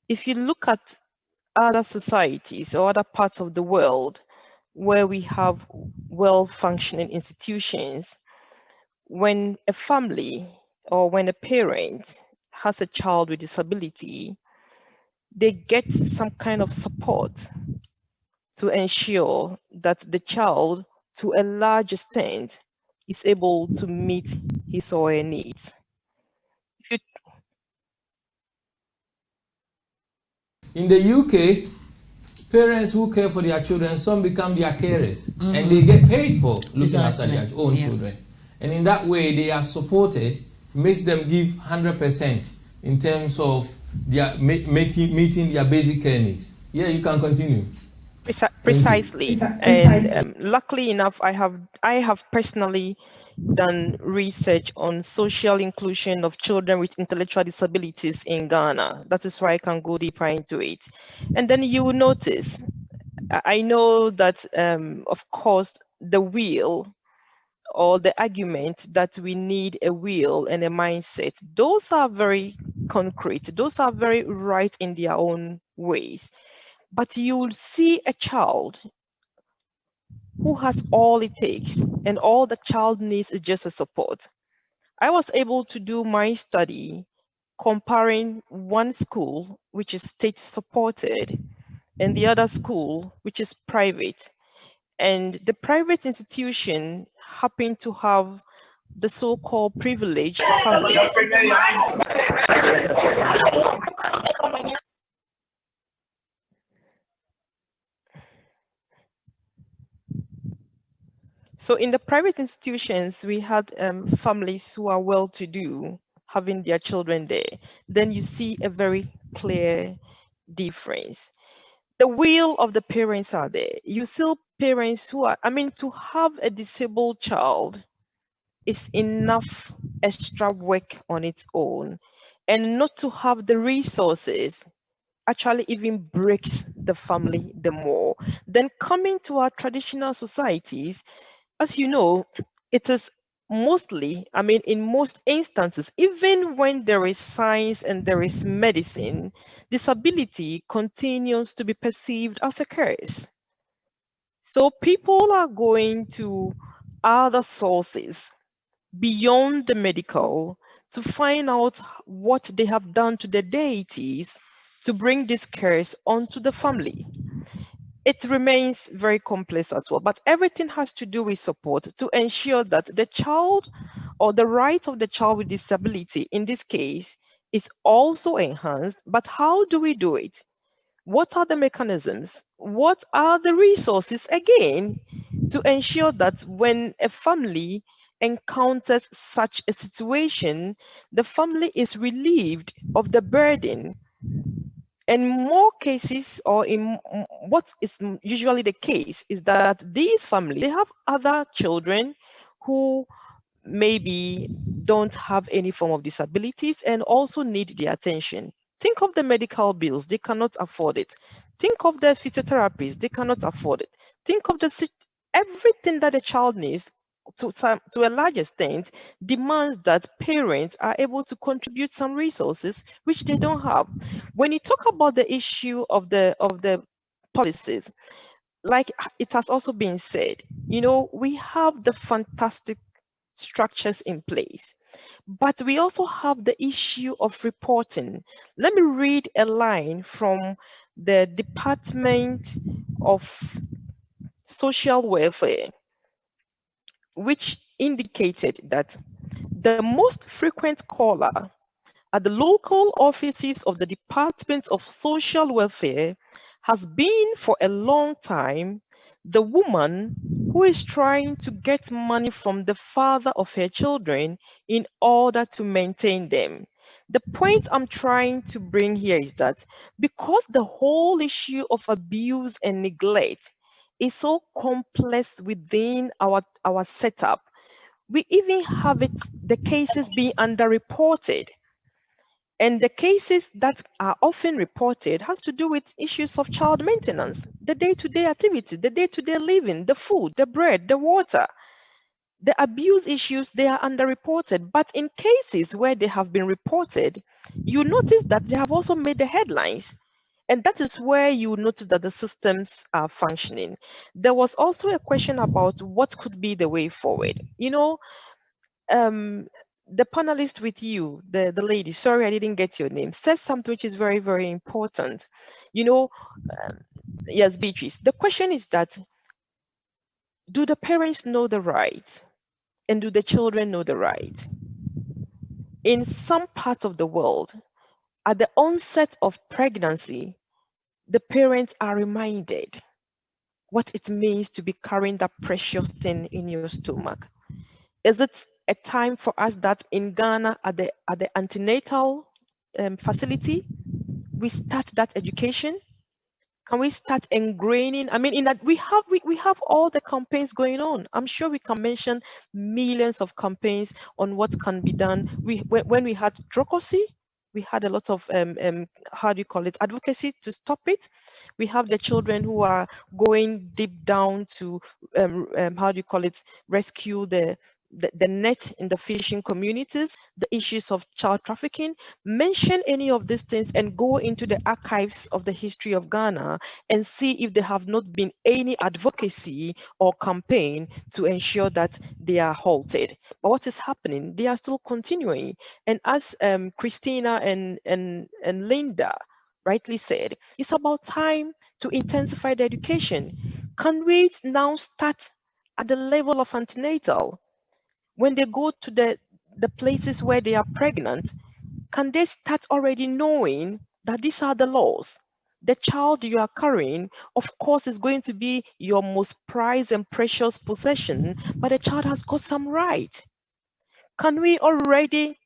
If you look at other societies or other parts of the world where we have well-functioning institutions, when a family or when a parent has a child with disability, they get some kind of support to ensure that the child, to a large extent, is able to meet his or her needs. In the UK, parents who care for their children, some become their carers, and they get paid for looking after their own children. And in that way, they are supported, makes them give 100% in terms of their meeting their basic care needs. Yeah, you can continue. Precisely. And luckily enough, I have personally done research on social inclusion of children with intellectual disabilities in Ghana. That is why I can go deeper into it. And then you will notice, I know that, of course, the will or the argument that we need a will and a mindset, those are very concrete. Those are very right in their own ways. But you'll see a child who has all it takes, and all the child needs is just a support. I was able to do my study comparing one school, which is state supported, and the other school, which is private. And the private institution happened to have the so-called privileged families. So in the private institutions, we had families who are well-to-do having their children there. Then you see a very clear difference. The will of the parents are there. You see parents who are, to have a disabled child is enough extra work on its own, and not to have the resources actually even breaks the family the more. Then coming to our traditional societies, as you know, it is mostly, in most instances, even when there is science and there is medicine, disability continues to be perceived as a curse. So people are going to other sources beyond the medical to find out what they have done to the deities to bring this curse onto the family. It remains very complex as well, but everything has to do with support to ensure that the child, or the right of the child with disability in this case, is also enhanced. But how do we do it? What are the mechanisms? What are the resources, again, to ensure that when a family encounters such a situation, the family is relieved of the burden? In more cases, or in what is usually the case, is that these families, they have other children who maybe don't have any form of disabilities and also need the attention. Think of the medical bills, they cannot afford it. Think of the physiotherapists, they cannot afford it. Think of everything that a child needs, to a large extent, demands that parents are able to contribute some resources which they don't have. When you talk about the issue of the policies, like it has also been said, we have the fantastic structures in place, but we also have the issue of reporting. Let me read a line from the Department of Social Welfare, which indicated that the most frequent caller at the local offices of the Department of Social Welfare has been, for a long time, the woman who is trying to get money from the father of her children in order to maintain them. The point I'm trying to bring here is that because the whole issue of abuse and neglect is so complex within our setup, we even have the cases being underreported. And the cases that are often reported has to do with issues of child maintenance, the day-to-day activity, the day-to-day living, the food, the bread, the water. The abuse issues, they are underreported. But in cases where they have been reported, you notice that they have also made the headlines. And that is where you notice that the systems are functioning. There was also a question about what could be the way forward. the panelist with you, the lady, sorry I didn't get your name, said something which is very, very important. You know, yes, Beatrice, the question is that, do the parents know the right? And do the children know the right? In some parts of the world, at the onset of pregnancy, the parents are reminded what it means to be carrying that precious thing in your stomach. Is it a time for us that in Ghana at the antenatal facility, we start that education? Can we start ingraining? I mean, in that we have all the campaigns going on. I'm sure we can mention millions of campaigns on what can be done. When we had Drocozy, we had a lot of how do you call it, advocacy to stop it. We have the children who are going deep down to how do you call it, rescue the net in the fishing communities, the issues of child trafficking. Mention any of these things and go into the archives of the history of Ghana and see if there have not been any advocacy or campaign to ensure that they are halted. But what is happening? They are still continuing. And as Christina and Linda rightly said, it's about time to intensify the education. Can we now start at the level of antenatal? When they go to the places where they are pregnant, can they start already knowing that these are the laws? The child you are carrying, of course, is going to be your most prized and precious possession, but the child has got some right. Can we already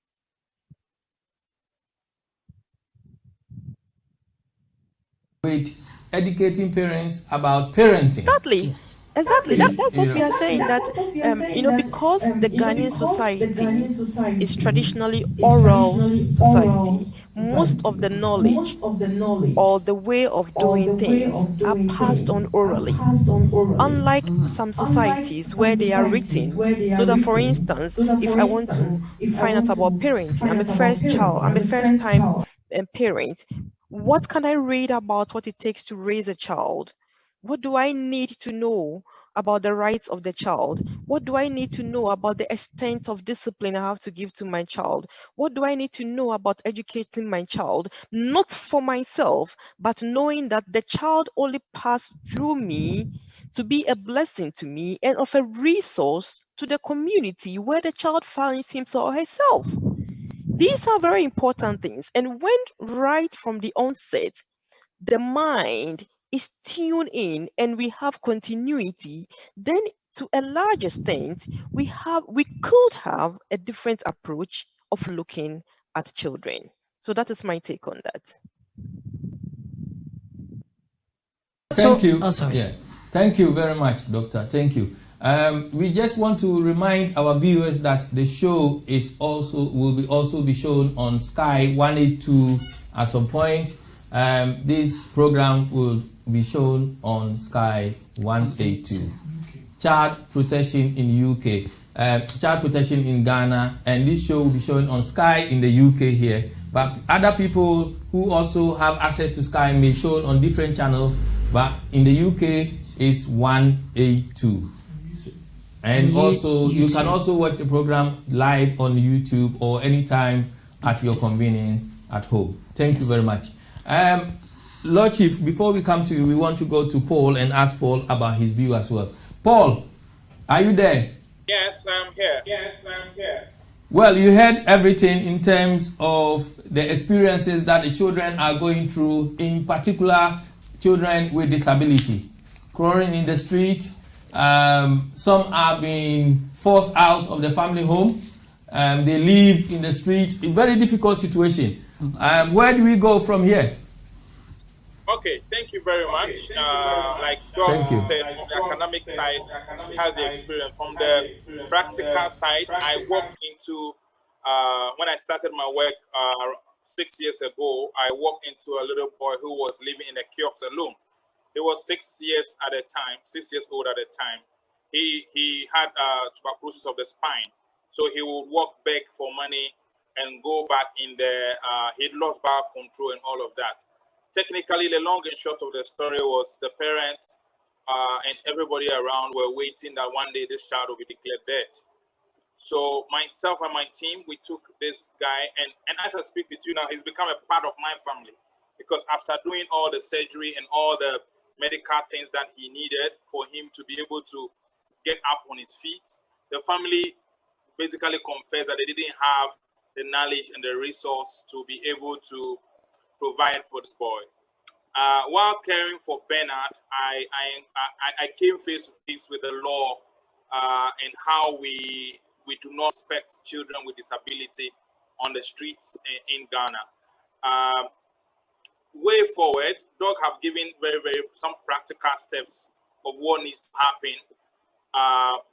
with educating parents about parenting? Exactly. Exactly. That's what we are saying, that you know, because the Ghanaian society is traditionally oral society, most of the knowledge or the way of doing things are passed on orally. Unlike some societies where they are written, so that, for instance, if I want to find out about parenting, I'm a first child, I'm a first time parent, what can I read about what it takes to raise a child? What do I need to know about the rights of the child? What do I need to know about the extent of discipline I have to give to my child? What do I need to know about educating my child? Not for myself, but knowing that the child only passed through me to be a blessing to me and of a resource to the community where the child finds himself or herself. These are very important things. And when right from the onset, the mind is tuned in and we have continuity, then to a large extent, we could have a different approach of looking at children. So that is my take on that. Thank you. Oh, sorry. Yeah. Thank you very much, Doctor. Thank you. We just want to remind our viewers that the show will also be shown on Sky 182 at some point. This program will be shown on Sky 182. Child protection in UK, child protection in Ghana, and this show will be shown on Sky in the UK here. But other people who also have access to Sky may show on different channels, but in the UK it's 182. And also, you can also watch the program live on YouTube or anytime at your convenience at home. Thank you very much. Lord Chief, before we come to you, we want to go to Paul and ask Paul about his view as well. Paul, are you there? Yes, I'm here. Yes, I'm here. Well, you heard everything in terms of the experiences that the children are going through, in particular children with disability, crawling in the street. Some are being forced out of the family home. They live in the street, a very difficult situation. Where do we go from here? Okay, thank you very much. Like Doc said, on the academic side, he has the experience. From the practical side, I walked into, when I started my work 6 years ago, I walked into a little boy who was living in a kiosk alone. He was 6 years at a time, 6 years old at a time. He had tuberculosis of the spine. So he would walk back for money and go back in there. He'd lost bowel control and all of that. Technically, the long and short of the story was the parents and everybody around were waiting that one day this child will be declared dead. So myself and my team, we took this guy, and as I speak with you now, he's become a part of my family, because after doing all the surgery and all the medical things that he needed for him to be able to get up on his feet, the family basically confessed that they didn't have the knowledge and the resource to be able to provide for this boy. While caring for Bernard, I came face to face with the law and how we do not expect children with disability on the streets in Ghana. Way forward, Doug have given some practical steps of what needs to happen.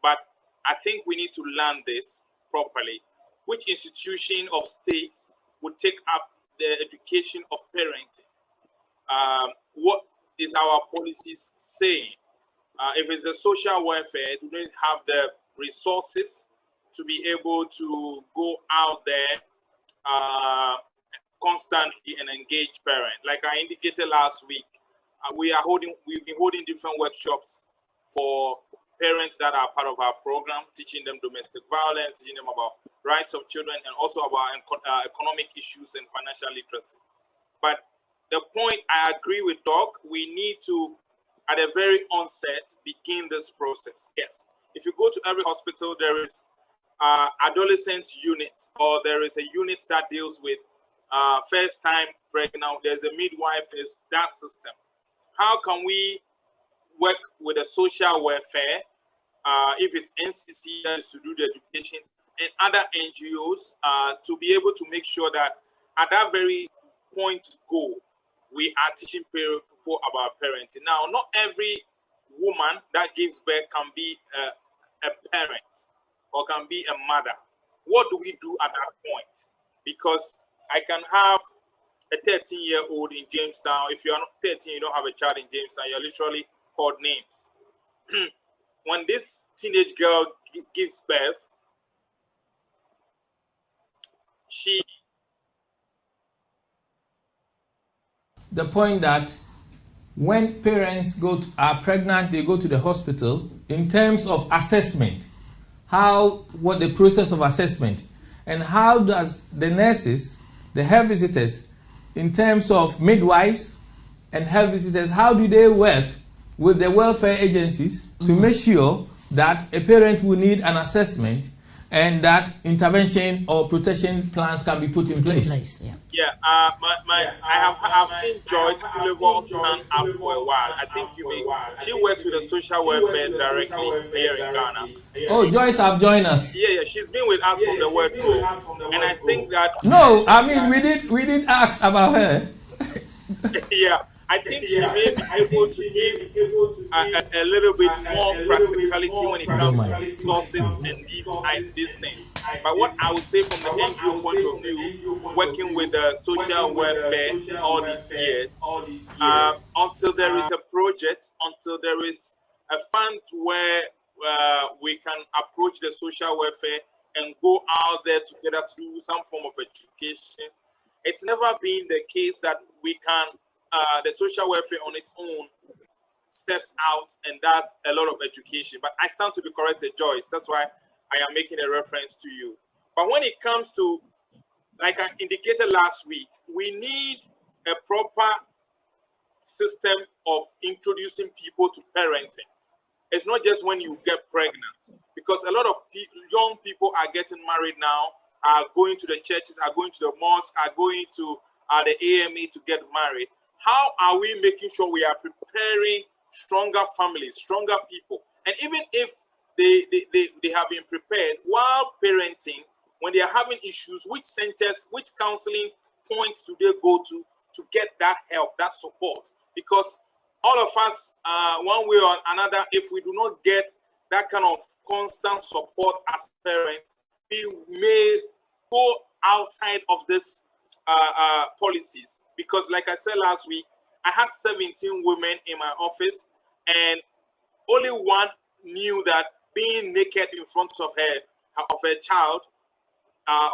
But I think we need to learn this properly. Which institution of state would take up the education of parenting? What is our policies saying? If it's the social welfare, do they have the resources to be able to go out there constantly and engage parents? Like I indicated last week, we've been holding different workshops for parents that are part of our program, teaching them domestic violence, teaching them about rights of children, and also about economic issues and financial literacy. But the point, I agree with Doc, we need to, at the very onset, begin this process. Yes, if you go to every hospital, there is adolescent unit, or there is a unit that deals with first time pregnant. There's a midwife, there's that system. How can we work with the social welfare, if it's NCC that is to do the education, and other NGOs to be able to make sure that at that very point to go, we are teaching people about parenting. Now, not every woman that gives birth can be a parent or can be a mother. What do we do at that point? Because I can have a 13-year-old in Jamestown. If you are not 13, you don't have a child in Jamestown, you're literally called names. When this teenage girl gives birth, the point that when parents are pregnant, they go to the hospital in terms of assessment. What the process of assessment, and how does the nurses, the health visitors, in terms of midwives and health visitors, how do they work with the welfare agencies to make sure that a parent will need an assessment and that intervention or protection plans can be put in place? I've seen Joyce Boulevard stand up for a while. I think she works with the social welfare directly here in Ghana. Oh, Joyce have joined us. Yeah, she's been with us from the word go, and I think that. No, I mean we did ask about her. Yeah. I think she may be able to give a little bit more practicality when it comes to resources and these things. But what I would say from the NGO point of view, working with the social welfare all these years, until there is a project, until there is a fund where we can approach the social welfare and go out there together to do some form of education, it's never been the case that we can the social welfare on its own steps out and does a lot of education. But I stand to be corrected, Joyce. That's why I am making a reference to you. But when it comes to, like I indicated last week, we need a proper system of introducing people to parenting. It's not just when you get pregnant, because a lot of young people are getting married now, are going to the churches, are going to the mosque, are going to the AME to get married. How are we making sure we are preparing stronger families, stronger people? And even if they have been prepared, while parenting, when they are having issues, which centers, which counseling points do they go to get that help, that support? Because all of us, one way or another, if we do not get that kind of constant support as parents, we may go outside of this policies. Because like I said last week, I had 17 women in my office, and only one knew that being naked in front of her child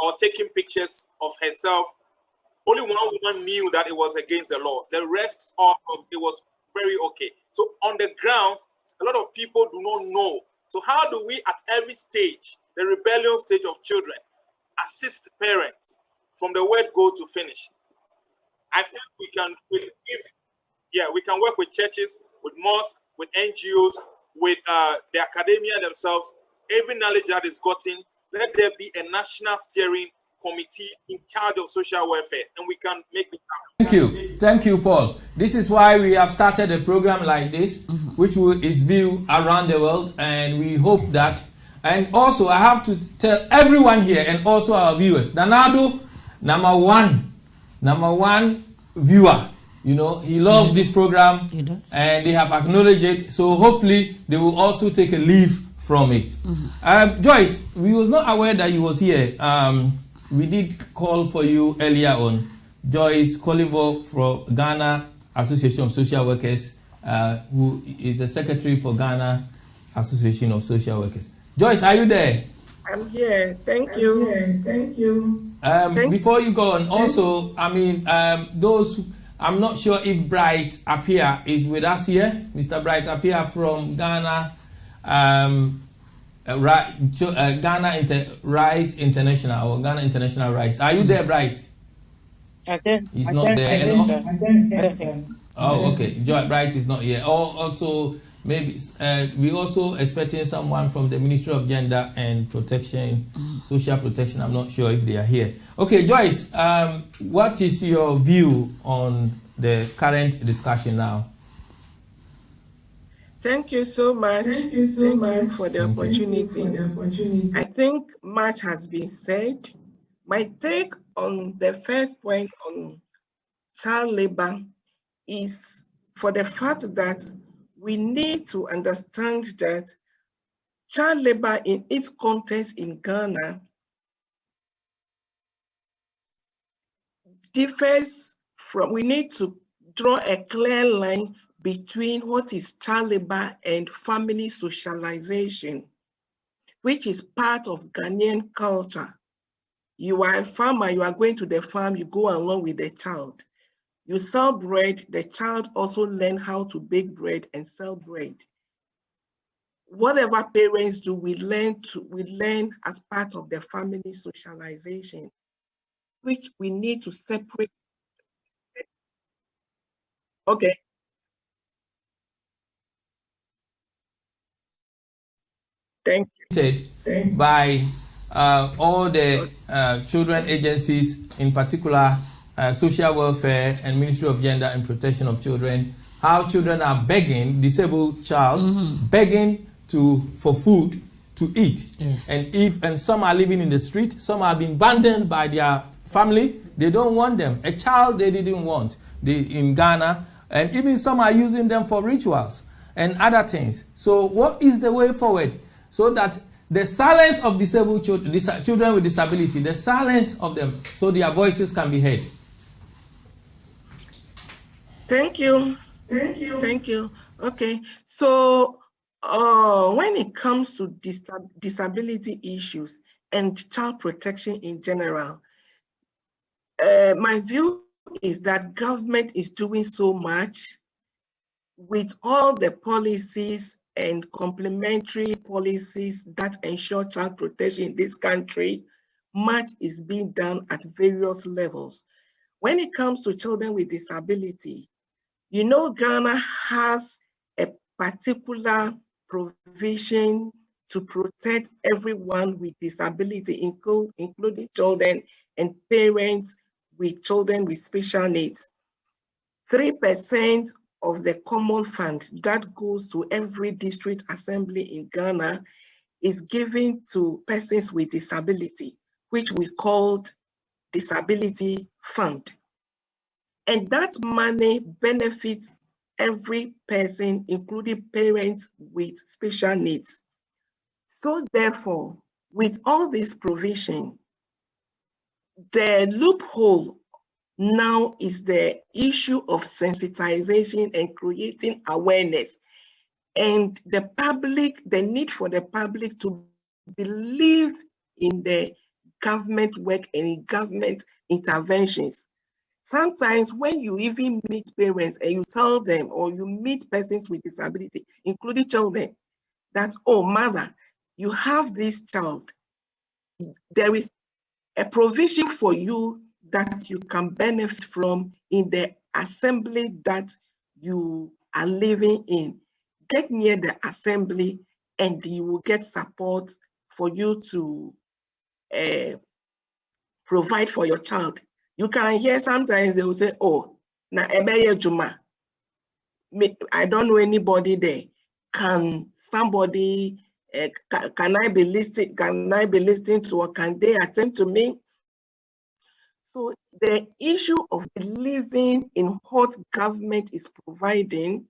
or taking pictures of herself, only one woman knew that it was against the law. The rest of it was very okay. So on the grounds, a lot of people do not know. So how do we at every stage, the rebellion stage of children, assist parents from the word go to finish. I think we can, we can work with churches, with mosques, with NGOs, with the academia themselves. Every knowledge that is gotten, let there be a national steering committee in charge of social welfare, and we can make it happen. Thank you, Paul. This is why we have started a program like this, which is viewed around the world, and we hope that. And also, I have to tell everyone here, and also our viewers, Nanado, number one viewer. You know, he loves this program, and they have acknowledged it. So hopefully, they will also take a leave from it. Joyce, we was not aware that you was here. We did call for you earlier on. Joyce Kolivo from Ghana Association of Social Workers, who is the secretary for Ghana Association of Social Workers. Joyce, are you there? I'm here. Thank you. Thank you. Before you go on, also, I mean, I'm not sure if Bright Appiah is with us here. Mr. Bright Appiah from Ghana. Ghana Rice International or Ghana International Rice. Are you there, Bright? He's not there. Oh, okay. Bright is not here. Also, maybe we also expecting someone from the Ministry of Gender and Protection, Social Protection. I'm not sure if they are here. Okay, Joyce, what is your view on the current discussion now? Thank you so much. Thank you for the opportunity. I think much has been said. My take on the first point on child labor is for the fact that we need to understand that child labor in its context in Ghana differs from, we need to draw a clear line between what is child labor and family socialization, which is part of Ghanaian culture. You are a farmer, you are going to the farm, you go along with the child. You sell bread, the child also learn how to bake bread and sell bread. Whatever parents do, we learn as part of the family socialization, which we need to separate. Okay. Thank you. By all the children agencies, in particular social welfare and Ministry of Gender and Protection of Children, how children are begging, disabled child, begging for food to eat. Yes. And some are living in the street, some are being abandoned by their family. They don't want them. A child they didn't want in Ghana, and even some are using them for rituals and other things. So what is the way forward? So that the silence of disabled children, children with disability, the silence of them, so their voices can be heard. Thank you. Okay, so when it comes to disability issues and child protection in general, my view is that government is doing so much with all the policies and complementary policies that ensure child protection in this country. Much is being done at various levels. When it comes to children with disability, you know, Ghana has a particular provision to protect everyone with disability, including children and parents with children with special needs. 3% of the common fund that goes to every district assembly in Ghana is given to persons with disability, which we called disability fund. And that money benefits every person, including parents with special needs. So therefore, with all this provision, the loophole now is the issue of sensitization and creating awareness, and the need for the public to believe in the government work and in government interventions. Sometimes when you even meet parents and you tell them, or you meet persons with disability, including children, that, oh, mother, you have this child, there is a provision for you that you can benefit from in the assembly that you are living in. Get near the assembly and you will get support for you to provide for your child. You can hear sometimes they will say, oh, na ebeye juma. I don't know anybody there. Can somebody, can I be listening to, or can they attend to me? So the issue of believing in what government is providing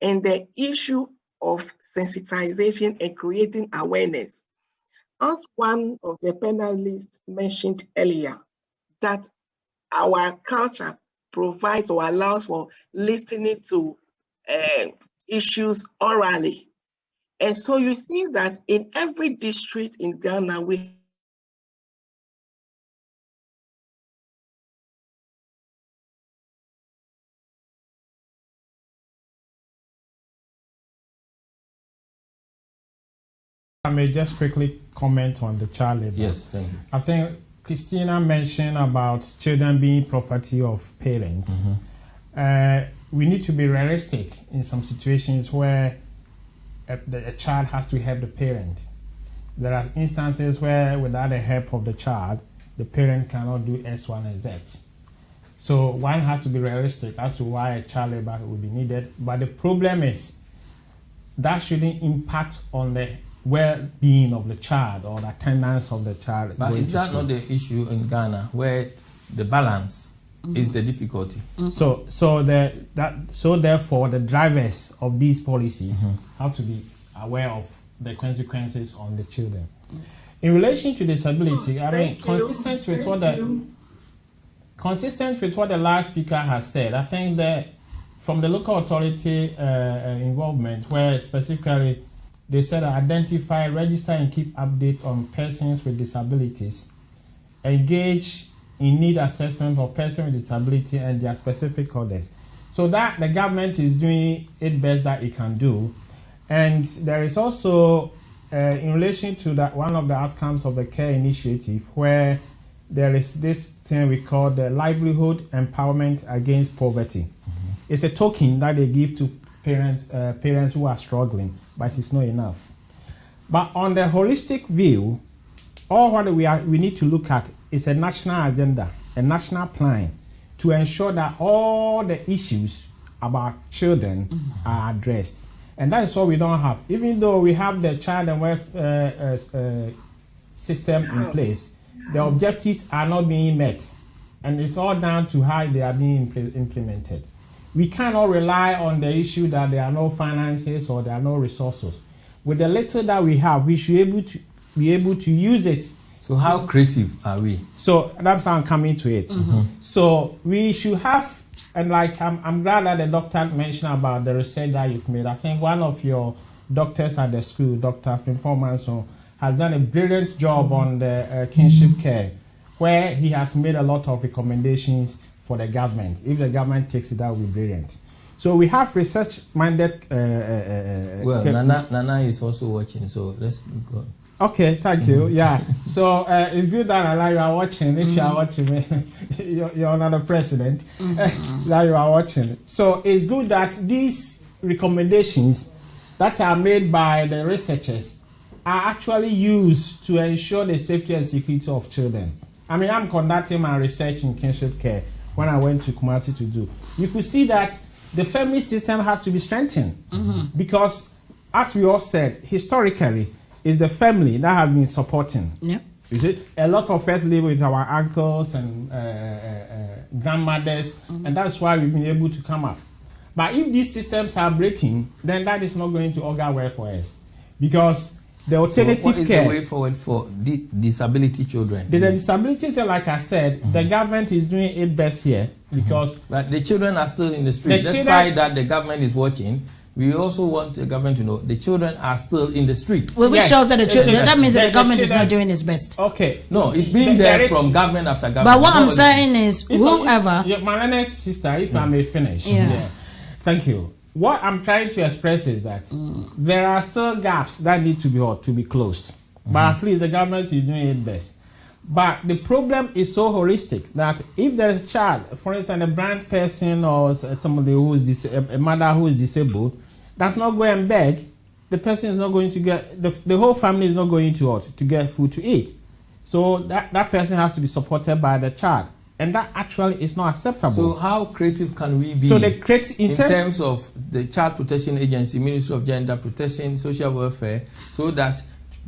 and the issue of sensitization and creating awareness. As one of the panelists mentioned earlier, that our culture provides or allows for listening to issues orally. And so you see that in every district in Ghana, we I may just quickly comment on the child labor. Yes, thank you. I think Christina mentioned about children being property of parents. We need to be realistic in some situations where a child has to help the parent. There are instances where without the help of the child, the parent cannot do X, Y, and Z. So one has to be realistic as to why a child labor will be needed. But the problem is that shouldn't impact on the well-being of the child or the attendance of the child. But is that not the issue in Ghana, where the balance is the difficulty? So therefore the drivers of these policies have to be aware of the consequences on the children. In relation to disability, I mean, consistent with what the last speaker has said, I think that from the local authority involvement, where specifically they said identify, register, and keep update on persons with disabilities, engage in need assessment for persons with disability and their specific orders. So that the government is doing it best that it can do. And there is also, in relation to that, one of the outcomes of the CARE initiative, where there is this thing we call the Livelihood Empowerment Against Poverty. It's a token that they give to parents who are struggling, but it's not enough. But on the holistic view, all what we need to look at is a national agenda, a national plan to ensure that all the issues about children are addressed. And that is what we don't have. Even though we have the child and welfare system in place, the objectives are not being met. And it's all down to how they are being implemented. We cannot rely on the issue that there are no finances or there are no resources. With the little that we have, we should be able to use it. So how creative are we? So that's how I'm coming to it. So we should have, and like I'm glad that the doctor mentioned about the research that you've made. I think one of your doctors at the school, Dr. Frimpong Manson, has done a brilliant job on the kinship care, where he has made a lot of recommendations for the government. If the government takes it, that will be brilliant. So we have research-minded. Well, Nana is also watching, so let's go. Okay, thank you. Yeah, so it's good that Nana, you are watching. If you are watching me, you're not the president. That you are watching. So it's good that these recommendations that are made by the researchers are actually used to ensure the safety and security of children. I mean, I'm conducting my research in kinship care when I went to Kumasi to do. You could see that the family system has to be strengthened because, as we all said, historically, it's the family that has been supporting. Yeah. You see, a lot of us live with our uncles and grandmothers, and that's why we've been able to come up. But if these systems are breaking, then that is not going to augur well for us, because the alternative what is care, the way forward for disability children? the disability children, like I said, the government is doing it best here because. But the children are still in the street. Despite that, the government is watching. We also want the government to know the children are still in the street. Well, which shows that the children, that means that the government is not doing its best. Okay. No, it's been there from government after government. But what I'm saying is, whoever. My next sister, if I may finish. Yeah. Thank you. What I'm trying to express is that there are still gaps that need to be closed. but at least the government is doing it best. But the problem is so holistic that if there is a child, for instance, a blind person or somebody who is a mother who is disabled, that's not go and beg, the person is not going to get, the whole family is not going to get food to eat. So that person has to be supported by the child. And that actually is not acceptable. So how creative can we be in terms of the Child Protection Agency, Ministry of Gender Protection, Social Welfare, so that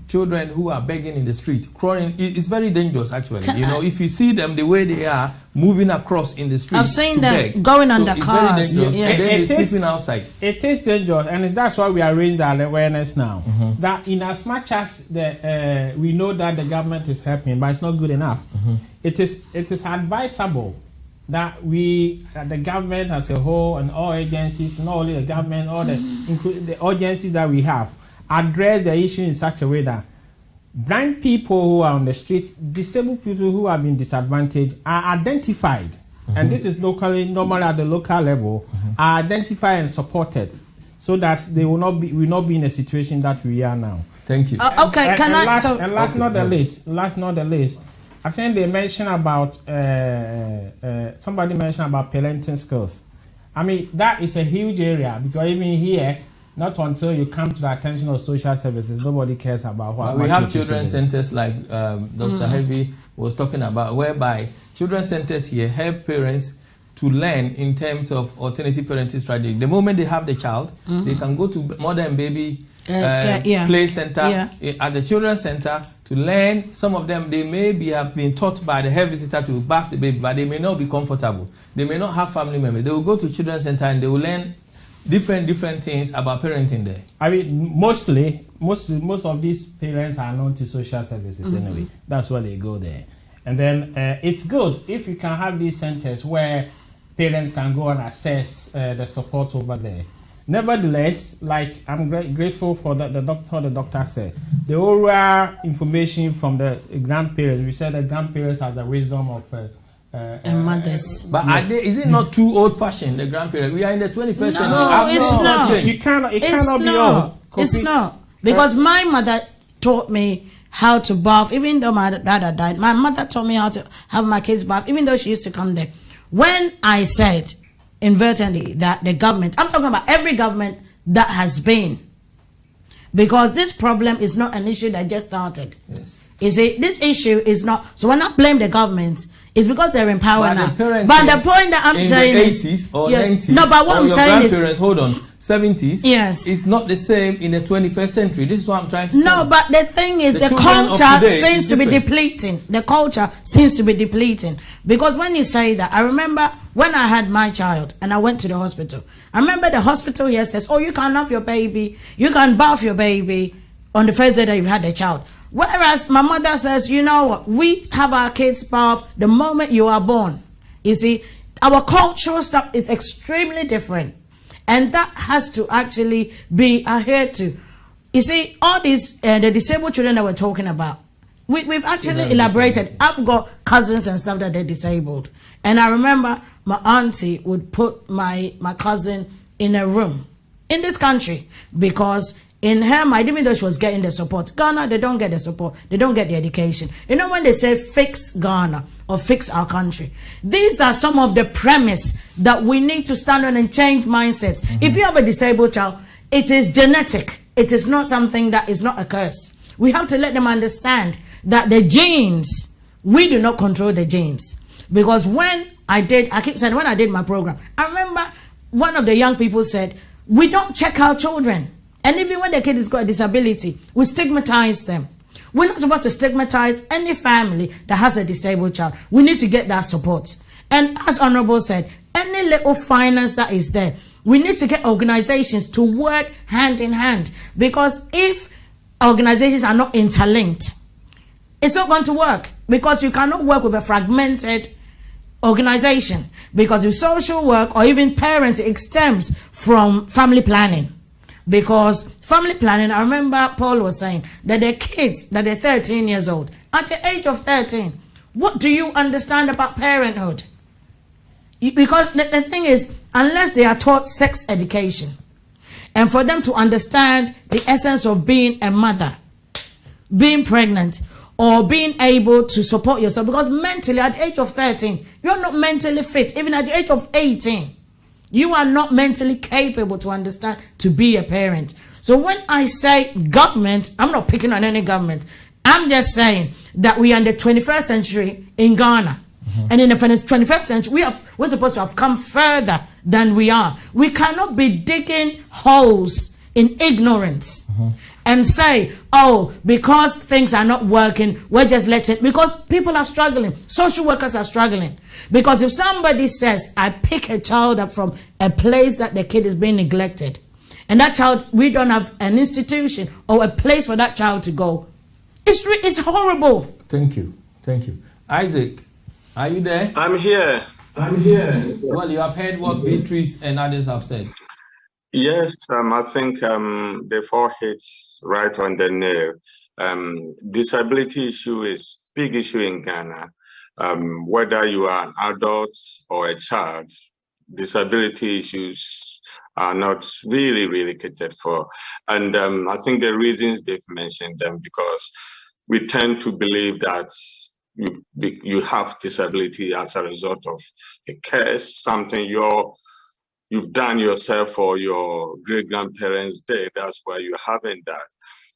children who are begging in the street, crawling, it's very dangerous actually. If you see them the way they are moving across in the street, I've seen them going on the cars. And then they're sleeping outside. It is dangerous, and that's why we are raising that awareness now. That in as much as we know that the government is helping, but it's not good enough. It is advisable that the government as a whole and all agencies, not only the government, all including the agencies that we have, address the issue in such a way that blind people who are on the street, disabled people who have been disadvantaged are identified, and this is normally at the local level, are identified and supported, so that they will not be in a situation that we are now. Thank you. Last not the least, I think they mentioned about somebody mentioned about parenting skills. I mean, that is a huge area, because even here, not until you come to the attention of social services, nobody cares about what. We have children's centers like Dr. Heavy was talking about, whereby children's centers here help parents to learn in terms of alternative parenting strategy. The moment they have the child, they can go to mother and baby play center at the children's center to learn. Some of them, they have been taught by the health visitor to bath the baby, but they may not be comfortable. They may not have family members. They will go to children's center and they will learn different things about parenting there. I mean, most of these parents are known to social services anyway. That's why they go there. And then it's good if you can have these centers where parents can go and assess the support over there. Nevertheless, like, I'm grateful for the doctor said. The oral information from the grandparents, we said the grandparents have the wisdom of and mothers. But is it not too old-fashioned, the grandparents? We are in the 21st century. No, it's not. It cannot be old. It's not. Because my mother taught me how to bath, even though my dad had died. My mother taught me how to have my kids bath, even though she used to come there. When I said, inadvertently, that the government, I'm talking about every government that has been, because this problem is not an issue that just started. Yes. This issue is not, so when I blame the government, it's because they're in power now. But the point that I'm saying is, in the 80s or 90s, no, but what I'm saying is, hold on, 70s, yes, it's not the same in the 21st century. This is what I'm trying to tell you. But the thing is, the culture seems to be depleting. The culture seems to be depleting. Because when you say that, I remember when I had my child and I went to the hospital. I remember the hospital here says, oh, you can have your baby, you can bath your baby on the first day that you had the child. Whereas my mother says, you know what, we have our kids bath the moment you are born. You see, our cultural stuff is extremely different. And that has to actually be adhered to. You see, all these, the disabled children that we're talking about, we've actually elaborated. I've got cousins and stuff that they're disabled. And I remember my auntie would put my cousin in a room in this country, because in her mind, even though she was getting the support, Ghana, they don't get the support. They don't get the education. You know, when they say fix Ghana or fix our country, these are some of the premise that we need to stand on and change mindsets. If you have a disabled child, it is genetic. It is not something that is not a curse. We have to let them understand that the genes, we do not control the genes. Because when I keep saying, when I did my program, I remember one of the young people said, we don't check our children. And even when the kid has got a disability, we stigmatize them. We're not supposed to stigmatize any family that has a disabled child. We need to get that support. And as Honorable said, any little finance that is there, we need to get organizations to work hand in hand. Because if organizations are not interlinked, it's not going to work. Because you cannot work with a fragmented organization. Because with social work or even parenting, it stems from family planning. Because family planning, I remember Paul was saying that the kids, that they're 13 years old, at the age of 13, what do you understand about parenthood? Because the thing is, unless they are taught sex education, and for them to understand the essence of being a mother, being pregnant or being able to support yourself, because mentally at the age of 13, you're not mentally fit. Even at the age of 18, you are not mentally capable to understand to be a parent. So when I say government, I'm not picking on any government. I'm just saying that we are in the 21st century in Ghana. And in the 21st century, we're supposed to have come further than we are. We cannot be digging holes in ignorance and say, oh, because things are not working, we're just letting, because people are struggling. Social workers are struggling. Because if somebody says, I pick a child up from a place that the kid is being neglected, and that child, we don't have an institution or a place for that child to go, it's horrible. Thank you. Thank you. Isaac, are you there? I'm here. Well, you have heard what Beatrice and others have said. Yes, I think they've all hit right on the nail. Disability issue is big issue in Ghana. Whether you are an adult or a child, disability issues are not really catered for. And I think the reasons they've mentioned them, because we tend to believe that you have disability as a result of a curse, something you've done yourself or your great-grandparents did. That's why you're having that.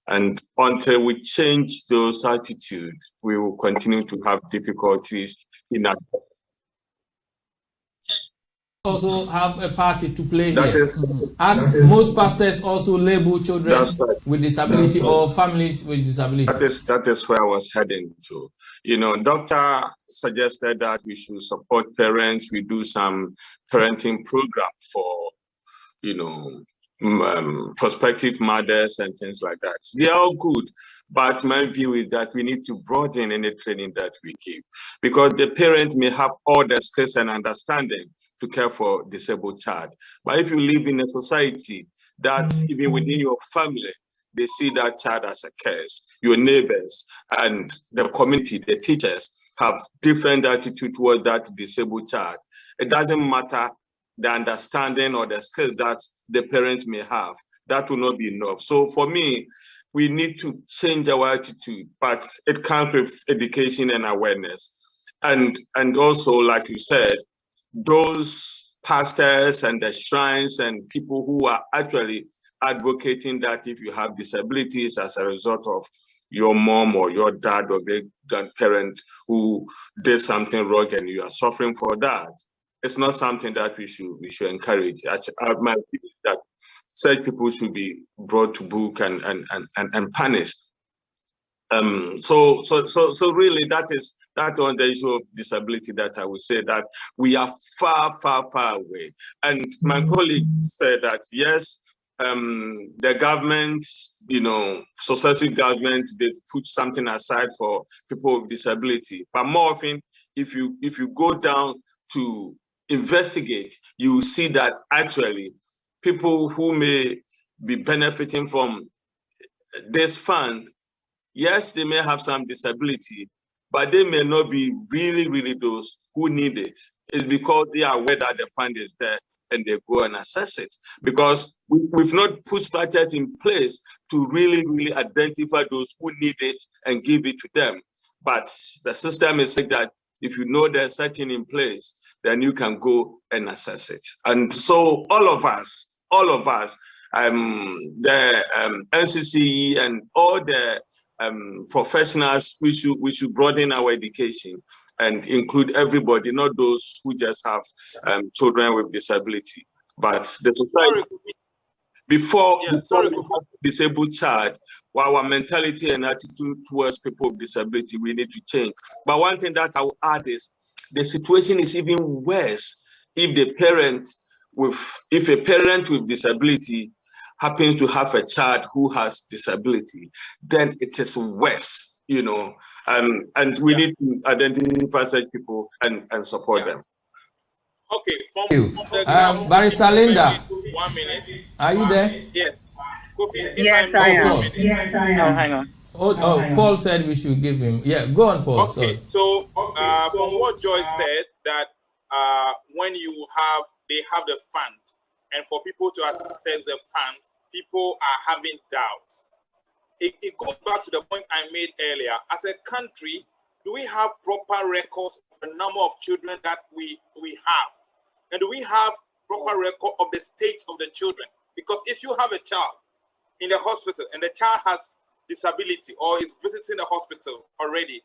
And until we change those attitudes, we will continue to have difficulties in that. Also have a party to play here. As most pastors also label children with disability or families with disability. That is where I was heading to. You know, doctor suggested that we should support parents. We do some parenting program for, you know, prospective mothers and things like that. They are all good, but my view is that we need to broaden any training that we give, because the parent may have all the skills and understanding to care for disabled child. But if you live in a society that even within your family, they see that child as a curse, your neighbors and the community, the teachers have different attitude towards that disabled child. It doesn't matter the understanding or the skills that the parents may have, that will not be enough. So for me, we need to change our attitude, but it comes with education and awareness. And also, like you said, those pastors and the shrines and people who are actually advocating that if you have disabilities as a result of your mom or your dad or great grandparent who did something wrong and you are suffering for that, it's not something that we should encourage. My view is that such people should be brought to book and punished. So really that's on the issue of disability that I would say that we are far away. And my colleague said that yes, the government, you know, successive governments, they've put something aside for people with disability. But more often, if you go down to investigate, you will see that actually people who may be benefiting from this fund, yes, they may have some disability, but they may not be really those who need it. It's because they are aware that the fund is there and they go and assess it. Because we've not put structures in place to really identify those who need it and give it to them. But the system is like that if you know there's something in place, then you can go and assess it. And so all of us, the NCCE and all the professionals, we should broaden our education and include everybody, not those who just have children with disability, but the society. Before we have a disabled child, our mentality and attitude towards people with disability, we need to change. But one thing that I will add is the situation is even worse if a parent with disability happens to have a child who has disability, then it is worse, you know, and we need to identify such people and support them. Okay, thank you. Barrister Linda, 1 minute. Are you there? Yes. Yes, I am. Yes, I am. Oh, hang on. Paul said we should give him. Yeah, go on, Paul. Okay, so from what Joyce said, that when they have the fund, and for people to access the fund, people are having doubts. it goes back to the point I made earlier. As a country, do we have proper records of the number of children that we have? And do we have proper record of the state of the children? Because if you have a child in the hospital and the child has disability or is visiting the hospital already,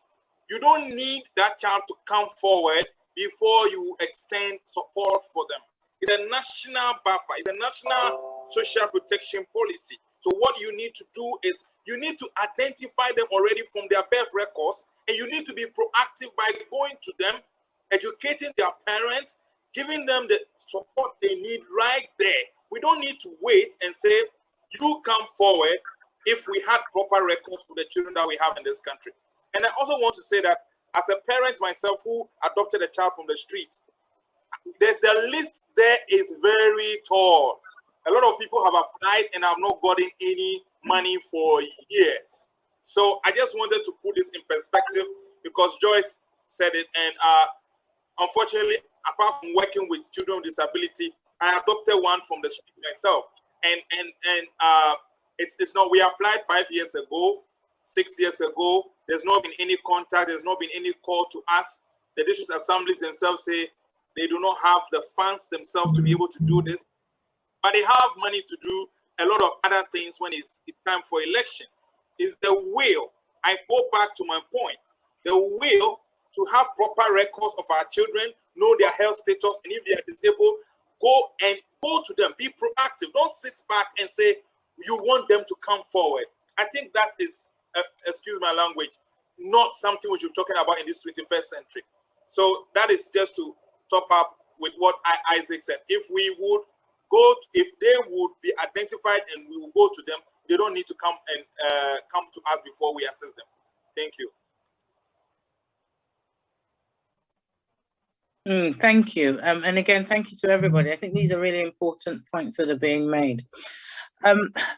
you don't need that child to come forward before you extend support for them. It's a national buffer. It's a national social protection policy. So what you need to do is you need to identify them already from their birth records, and you need to be proactive by going to them, educating their parents, giving them the support they need right there. We don't need to wait and say, you come forward if we had proper records for the children that we have in this country. And I also want to say that as a parent myself who adopted a child from the street, the list there is very tall. A lot of people have applied and have not gotten any money for years. So I just wanted to put this in perspective because Joyce said it, and unfortunately, apart from working with children with disability, I adopted one from the street myself. And it's not, we applied 5 years ago, 6 years ago. There's not been any contact. There's not been any call to us. The district assemblies themselves say they do not have the funds themselves to be able to do this, but they have money to do a lot of other things when it's time for election. Is the will. I go back to my point. The will to have proper records of our children, know their health status, and if they are disabled, go to them, be proactive. Don't sit back and say you want them to come forward. I think that is, excuse my language, not something we should be talking about in this 21st century. So that is just to top up with what Isaac said. If we would go, if they would be identified and we will go to them, they don't need to come to us before we assess them. Thank you. Thank you. And again, thank you to everybody. I think these are really important points that are being made.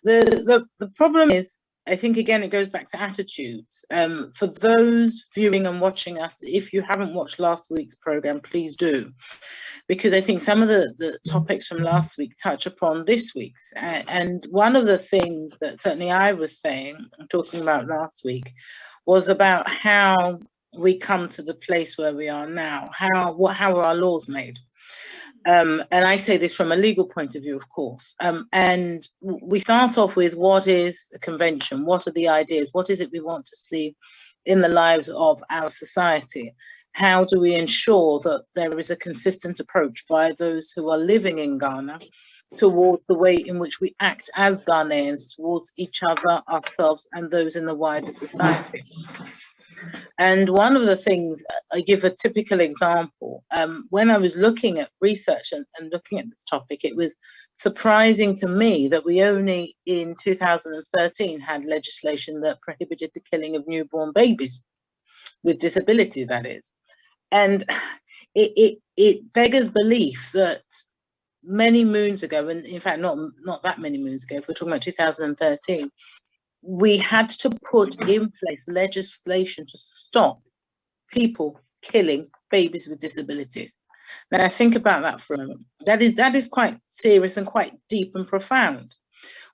The problem is, I think, again, it goes back to attitudes. For those viewing and watching us, if you haven't watched last week's program, please do. Because I think some of the topics from last week touch upon this week's. And one of the things that certainly I was talking about last week, was about how we come to the place where we are now. How are our laws made? And I say this from a legal point of view, of course. And we start off with what is a convention? What are the ideas? What is it we want to see in the lives of our society? How do we ensure that there is a consistent approach by those who are living in Ghana towards the way in which we act as Ghanaians towards each other, ourselves, and those in the wider society? And one of the things, I give a typical example. When I was looking at research and looking at this topic, it was surprising to me that we only in 2013 had legislation that prohibited the killing of newborn babies with disabilities, that is. And it beggars belief that many moons ago, and in fact not that many moons ago, if we're talking about 2013, we had to put in place legislation to stop people killing babies with disabilities. Now think about that for a moment. That is quite serious and quite deep and profound.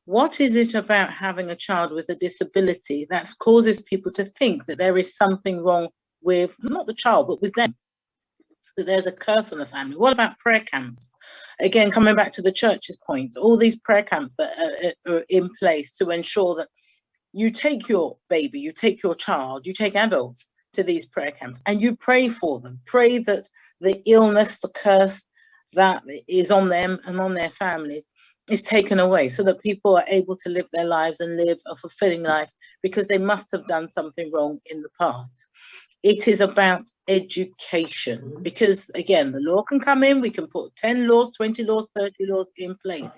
What is it about having a child with a disability that causes people to think that there is something wrong with, not the child, but with them? That there's a curse on the family? What about prayer camps? Again, coming back to the church's point, all these prayer camps that are in place to ensure that you take your baby, you take your child, you take adults to these prayer camps and you pray for them. Pray that the illness, the curse that is on them and on their families is taken away so that people are able to live their lives and live a fulfilling life because they must have done something wrong in the past. It is about education because, again, the law can come in, we can put 10 laws, 20 laws, 30 laws in place.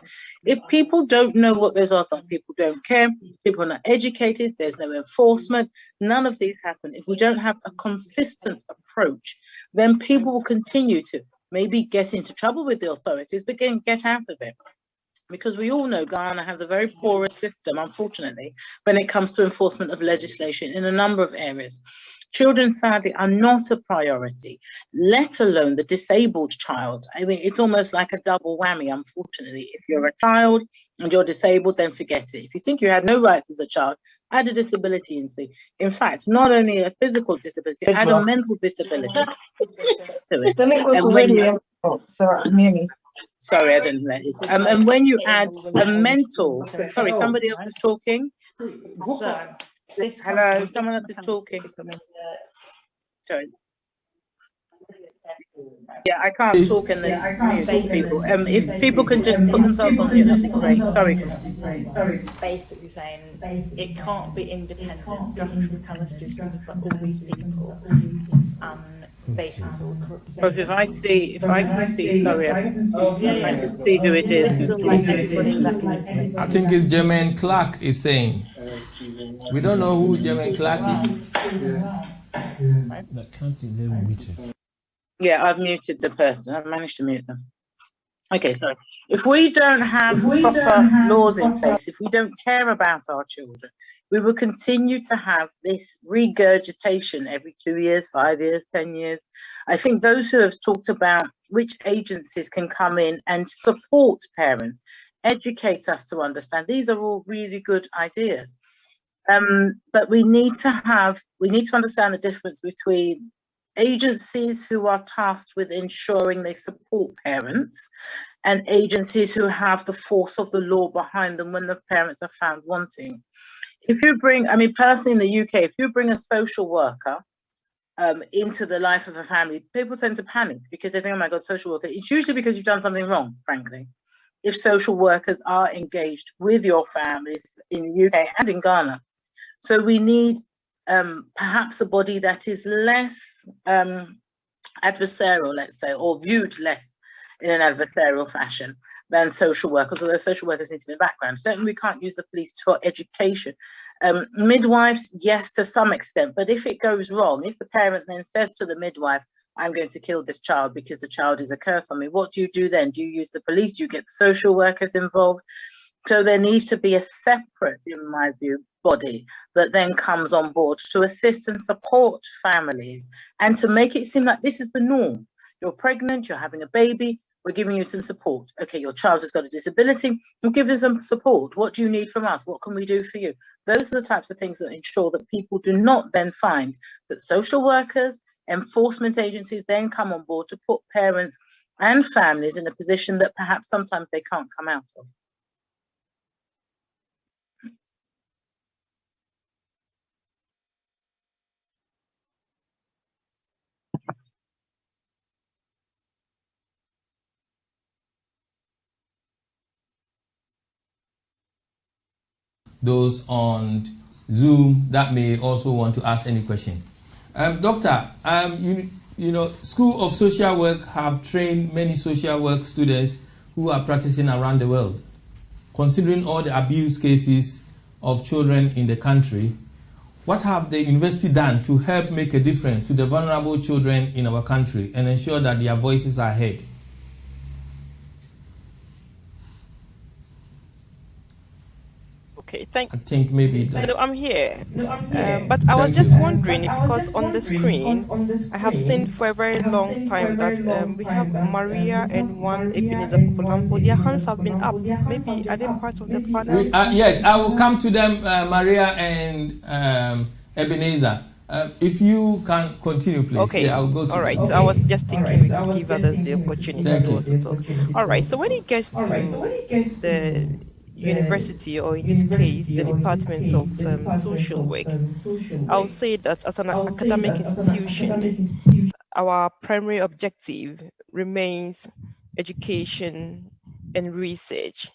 If people don't know what those are, some people don't care, people are not educated, there's no enforcement, none of these happen. If we don't have a consistent approach, then people will continue to maybe get into trouble with the authorities, but get out of it. Because we all know Ghana has a very porous system, unfortunately, when it comes to enforcement of legislation in a number of areas. Children, sadly, are not a priority, let alone the disabled child. I mean, it's almost like a double whammy, unfortunately. If you're a child and you're disabled, then forget it. If you think you had no rights as a child, add a disability and see. In fact, not only a physical disability, add a mental disability to it. The link was already so nearly. Sorry, I didn't know that. And when you add a mental, sorry, somebody else is talking. Hello, someone else is talking. Sorry. Yeah, I can't talk and then mute people. If people can just put themselves on mute, that'd be great. Sorry. Basically saying it can't be independent. You have to kind of speak for all these people. But if I can see, sorry, I can see who it is who's talking. I think it's Jermaine Clark is saying. We don't know who Jermaine Clark is. Yeah, I've muted the person. I've managed to mute them. Okay, so if we don't have proper laws in place, if we don't care about our children, we will continue to have this regurgitation every 2 years, 5 years, 10 years. I think those who have talked about which agencies can come in and support parents, educate us to understand, these are all really good ideas. But we need to understand the difference between agencies who are tasked with ensuring they support parents and agencies who have the force of the law behind them when the parents are found wanting. If you bring, I mean, personally in the UK, if you bring a social worker into the life of a family, people tend to panic because they think, oh my God, social worker. It's usually because you've done something wrong, frankly. If social workers are engaged with your families in the UK and in Ghana. So we need perhaps a body that is less adversarial, let's say, or viewed less in an adversarial fashion than social workers, although social workers need to be in the background. Certainly we can't use the police for education. Midwives, yes, to some extent, but if it goes wrong, if the parent then says to the midwife, I'm going to kill this child because the child is a curse on me, what do you do then? Do you use the police? Do you get the social workers involved? So there needs to be a separate, in my view, body that then comes on board to assist and support families and to make it seem like this is the norm. You're pregnant, you're having a baby, we're giving you some support. Okay, your child has got a disability, we'll give you some support. What do you need from us? What can we do for you? Those are the types of things that ensure that people do not then find that social workers, enforcement agencies then come on board to put parents and families in a position that perhaps sometimes they can't come out of. Those on Zoom that may also want to ask any question. Doctor, you know, School of Social Work have trained many social work students who are practicing around the world. Considering all the abuse cases of children in the country, what have the university done to help make a difference to the vulnerable children in our country and ensure that their voices are heard? Okay, I think maybe. No, I'm here. But I was just wondering because on the screen, I have seen for a very long time that we have Maria and one Ebenezer Popolampo. Their hands have been up. Maybe are they part of the panel? Yes, I will come to them, Maria and Ebenezer. If you can continue, please. Okay. Yeah, I'll go to. All right. So I was just thinking we could give others the opportunity to also talk. All right. So when it gets to the university, or in this case, the Department of Social Work, I'll say that as an academic institution, our primary objective remains education and research.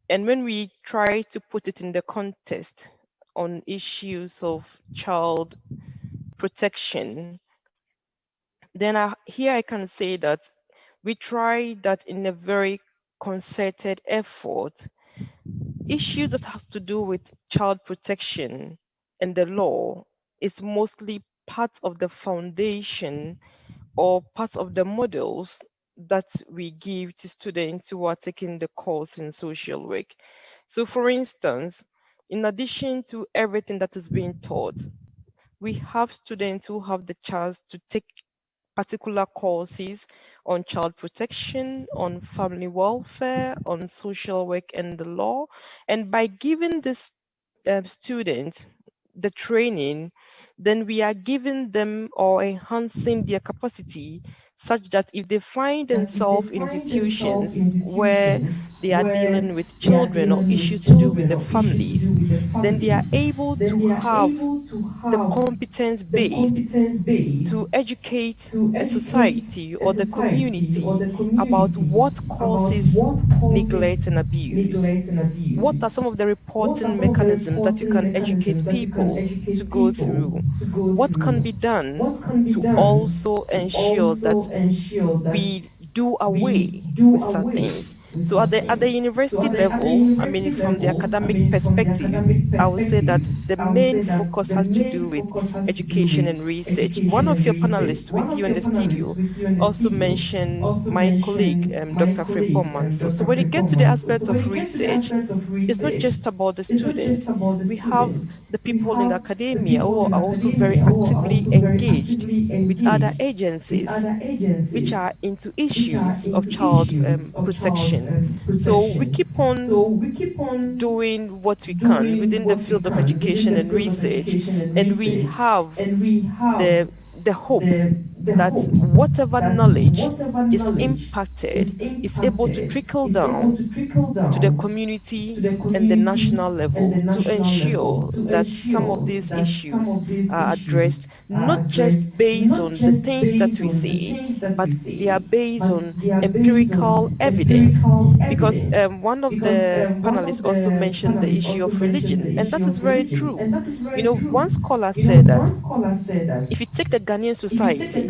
And when we try to put it in the context on issues of child protection, then here I can say that we try that in a very concerted effort. Issues that has to do with child protection and the law is mostly part of the foundation or part of the models that we give to students who are taking the course in social work. So for instance, in addition to everything that is being taught, we have students who have the chance to take particular courses on child protection, on family welfare, on social work and the law. And by giving this students the training, then we are giving them or enhancing their capacity such that if they find themselves in institutions where they are dealing with children or issues to do with the families, then they are able to have the competence based to educate a society or the community about what causes neglect and abuse. What are some of the reporting mechanisms that you can educate people to go through? What can be done to also ensure that we do away with certain things? So at the university level, I mean, from the academic perspective, I would say that the main focus has to do with education and research. One of your panelists with you in the studio also mentioned my colleague, Dr. Frimpong. So when you get to the aspect of research, it's not just about the students. We have the people in academia who are also very actively engaged with other agencies which are into issues of child protection. So we keep on doing what we can within the field of education and research, and we have the hope that whatever knowledge is impacted is able to trickle down to the community and the national level to ensure that some of these issues are addressed, not just based on the things that we see, but they are based on empirical evidence. Because one of the panelists also mentioned the issue of religion, and that is very true. You know, one scholar said that if you take the Ghanaian society,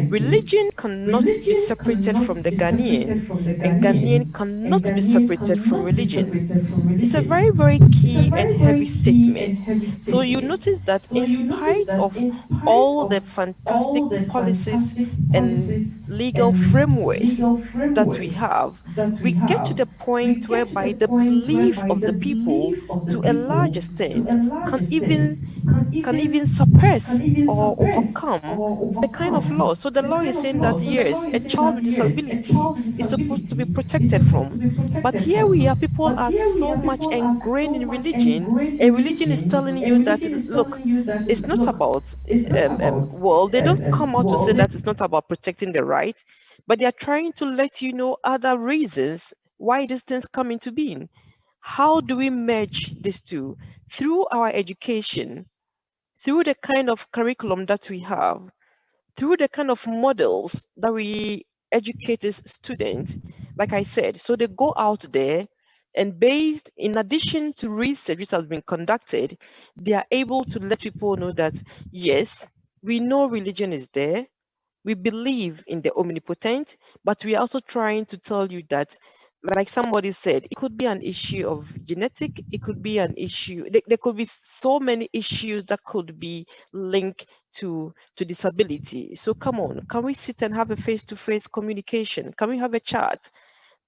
religion cannot be separated from the Ghanaian, and Ghanaian cannot be separated from religion. It's a very, very key and heavy statement. So you notice that in spite of all the fantastic policies and legal frameworks that we have, we get to the point whereby the belief of the people, to a large extent, can even suppress or overcome the kind of law. So the law is saying that yes, a child with disability is supposed to be protected from. But here we are, people are so much ingrained in religion, and religion is telling you that, look, it's not about, well, they don't come out to say that it's not about protecting the right, but they are trying to let you know other reasons why these things come into being. How do we merge these two? Through our education, through the kind of curriculum that we have, through the kind of models that we educate as students, like I said. So they go out there, and based, in addition to research which has been conducted, they are able to let people know that, yes, we know religion is there, we believe in the omnipotent, but we are also trying to tell you that, like somebody said, it could be an issue of genetic, it could be an issue, there could be so many issues that could be linked to disability. So come on, can we sit and have a face-to-face communication? Can we have a chat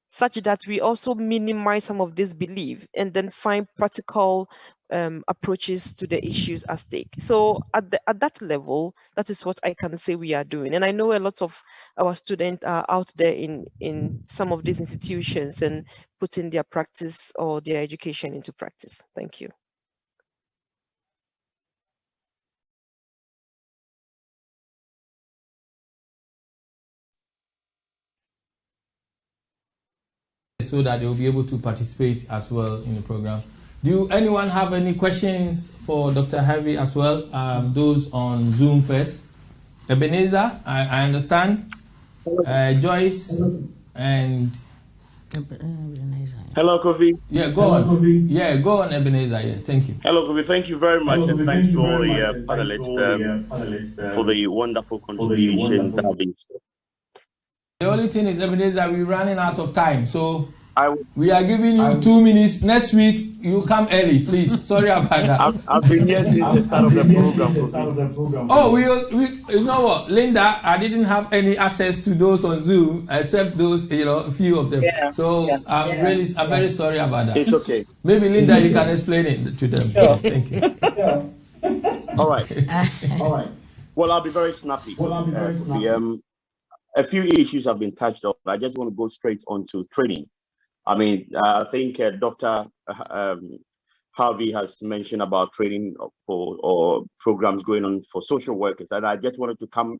such that we also minimize some of this belief and then find practical approaches to the issues at stake? So at that level, that is what I can say we are doing. And I know a lot of our students are out there in some of these institutions and putting their practice or their education into practice. Thank you. So that they will be able to participate as well in the program. Do anyone have any questions for Dr. Harvey as well? Those on Zoom first. Ebenezer, I understand. Joyce and... Hello, Kofi. Yeah, go on. Yeah, go on, Ebenezer. Yeah, thank you. Hello, Kofi. Thank you very much, and thanks to all the panelists for the wonderful contributions that have been said. The only thing is, Ebenezer, we're running out of time, so we are giving you 2 minutes. Next week, you come early, please. Sorry about that. I've been here since the start of the program. Oh, we you know what, Linda, I didn't have any access to those on Zoom except those, a few of them. Yeah. So I'm very sorry about that. It's okay. Maybe Linda, you can explain it to them. Sure. Yeah, thank you. Sure. All right. All right. Well, I'll be very snappy. A few issues have been touched on. I just want to go straight onto training. I mean, I think Dr. Harvey has mentioned about training or programs going on for social workers, and I just wanted to come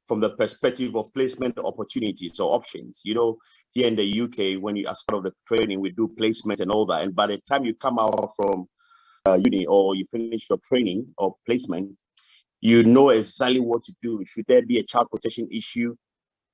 from the perspective of placement opportunities or options. You know, here in the UK, when you, as part of the training, we do placement and all that, and by the time you come out from uni or you finish your training or placement, you know exactly what to do. Should there be a child protection issue,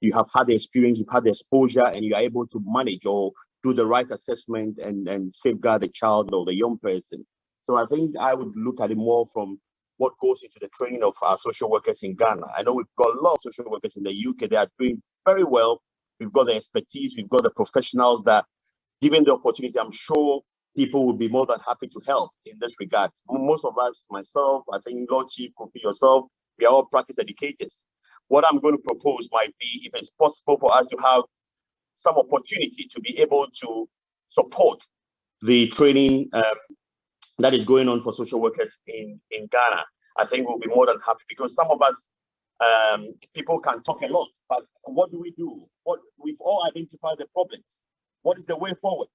you have had the experience, you've had the exposure, and you are able to manage or do the right assessment and safeguard the child or the young person. So I think I would look at it more from what goes into the training of our social workers in Ghana. I know we've got a lot of social workers in the UK. They are doing very well. We've got the expertise. We've got the professionals that, given the opportunity, I'm sure people will be more than happy to help in this regard. Most of us, myself, I think Lord Chief, Kofi, yourself, we are all practice educators. What I'm going to propose might be, if it's possible for us to have some opportunity to be able to support the training that is going on for social workers in Ghana. I think we'll be more than happy, because some of us, people can talk a lot, but what do we do? We've all identified the problems. What is the way forward?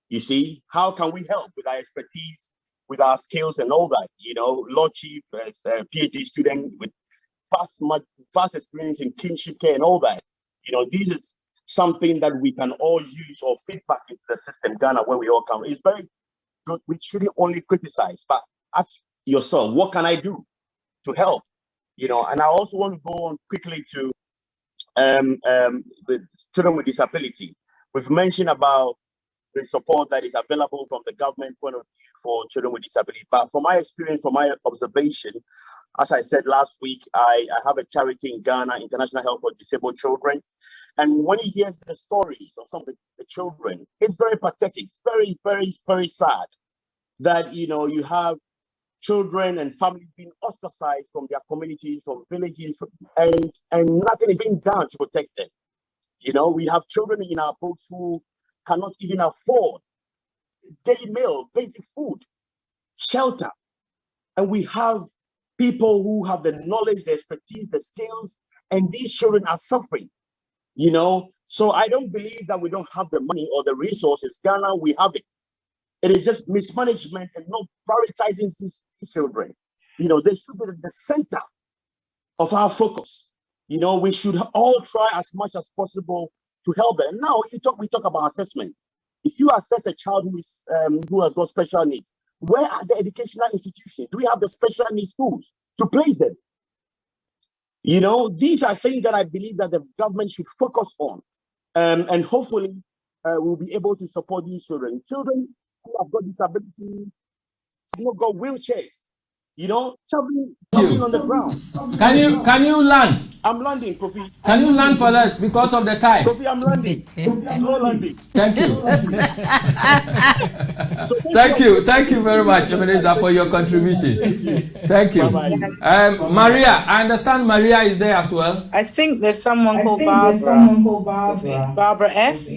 You see, how can we help with our expertise, with our skills and all that? You know, Lord Chief, as a PhD student with vast experience in kinship care and all that. You know, this is something that we can all use or feedback into the system, Ghana, where we all come. It's very good. We shouldn't only criticize, but ask yourself, what can I do to help? You know, and I also want to go on quickly to the children with disability. We've mentioned about the support that is available from the government point of view for children with disability. But from my experience, from my observation, as I said last week, I have a charity in Ghana, International Help for Disabled Children. And when you hear the stories of some of the children, it's very pathetic, very, very, very sad that, you know, you have children and families being ostracized from their communities, from villages, and nothing is being done to protect them. You know, we have children in our books who cannot even afford daily meal, basic food, shelter. And we have people who have the knowledge, the expertise, the skills, and these children are suffering, you know. So I don't believe that we don't have the money or the resources. Ghana, we have it. It is just mismanagement and not prioritizing these children. You know, they should be at the center of our focus. You know, we should all try as much as possible to help them. Now, we talk about assessment. If you assess a child who has got special needs, where are the educational institutions? Do we have the special needs schools to place them? You know, these are things that I believe that the government should focus on. And hopefully we'll be able to support these children. Children who have got disabilities, have not got wheelchairs, you know, traveling on the ground. Can you land? I'm landing, Kofi. Can you land for that because of the time? Kofi, I'm landing. Slow landing. Thank you. Thank you very much, Ebenezer, for your contribution. Thank you. Maria, I understand Maria is there as well. I think there's someone called Barbara. Barbara S.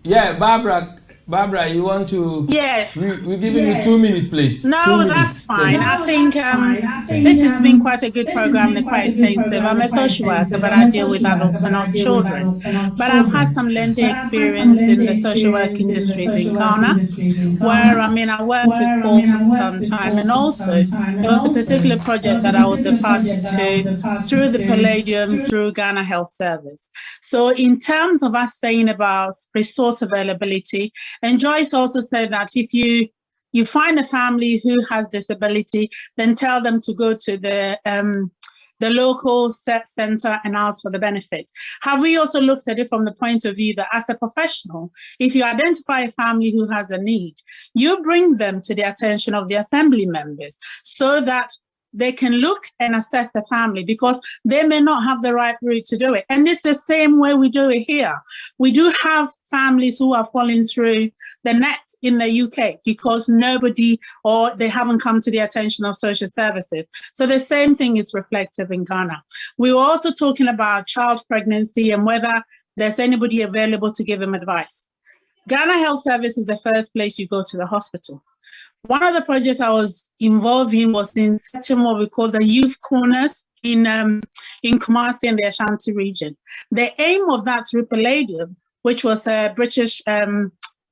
Yeah, Barbara, you want to? Yes. We're giving you 2 minutes, please. No, that's fine. I think this has been quite a good program and quite extensive. I'm a social worker, but I deal with adults and not children. But I've had some lengthy experience in the social work industries in Ghana, where I worked with Paul for some time, and also there was a particular project that I was a party to through the Palladium, through Ghana Health Service. So in terms of us saying about resource availability, and Joyce also said that if you find a family who has disability, then tell them to go to the local center and ask for the benefits. Have we also looked at it from the point of view that as a professional, if you identify a family who has a need, you bring them to the attention of the assembly members so that they can look and assess the family, because they may not have the right route to do it. And it's the same way we do it here. We do have families who are falling through the net in the UK because nobody, or they haven't come to the attention of social services. So the same thing is reflective in Ghana. We were also talking about child pregnancy and whether there's anybody available to give them advice. Ghana Health Service is the first place you go to the hospital. One of the projects I was involved in was in setting what we call the youth corners in Kumasi and the Ashanti region. The aim of that through Palladium, which was a British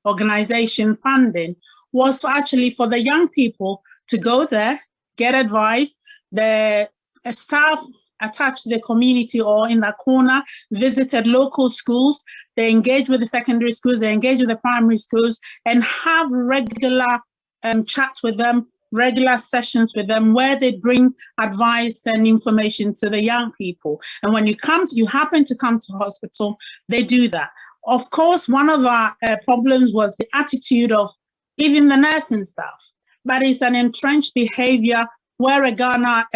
organization funding, was actually for the young people to go there, get advice. The staff attached to the community or in that corner visited local schools. They engaged with the secondary schools, they engaged with the primary schools, and have regular chats with them, regular sessions with them, where they bring advice and information to the young people. And when you happen to come to hospital, they do that. Of course, one of our problems was the attitude of even the nursing staff, but it's an entrenched behavior where a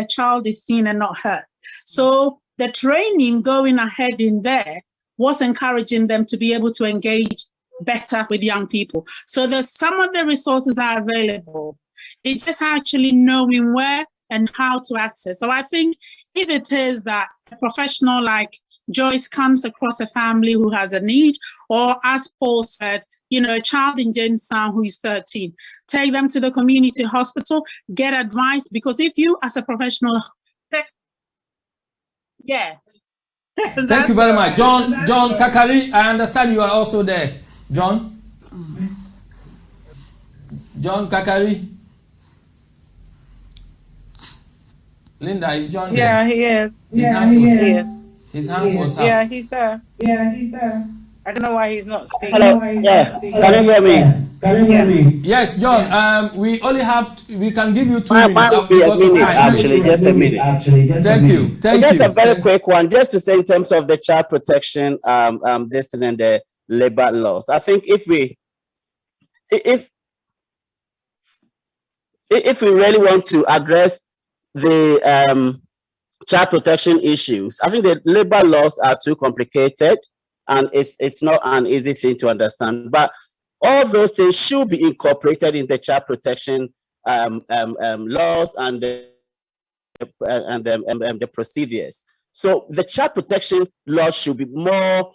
child is seen and not heard. So the training going ahead in there was encouraging them to be able to engage better with young people. So there's some of the resources are available. It's just actually knowing where and how to access. So I think if it is that a professional like Joyce comes across a family who has a need, or as Paul said, a child in Jamestown who is 13, take them to the community hospital, get advice, because if you as a professional, yeah. Thank you very much. John Kakari, I understand you are also there. John Kakari. Linda, is John there? Yeah, he is. His hands was up. Yeah, he's there. I don't know why he's not speaking. Hello. Yeah. Can you hear me? Yes, John. We can give you 2 minutes. Mine will be a minute, actually, just a minute. Thank you. Just a very quick one, just to say in terms of the child protection, this thing and the labor laws. I think if we really want to address the child protection issues, I think the labor laws are too complicated, and it's not an easy thing to understand. But all those things should be incorporated in the child protection laws and the procedures. So the child protection laws should be more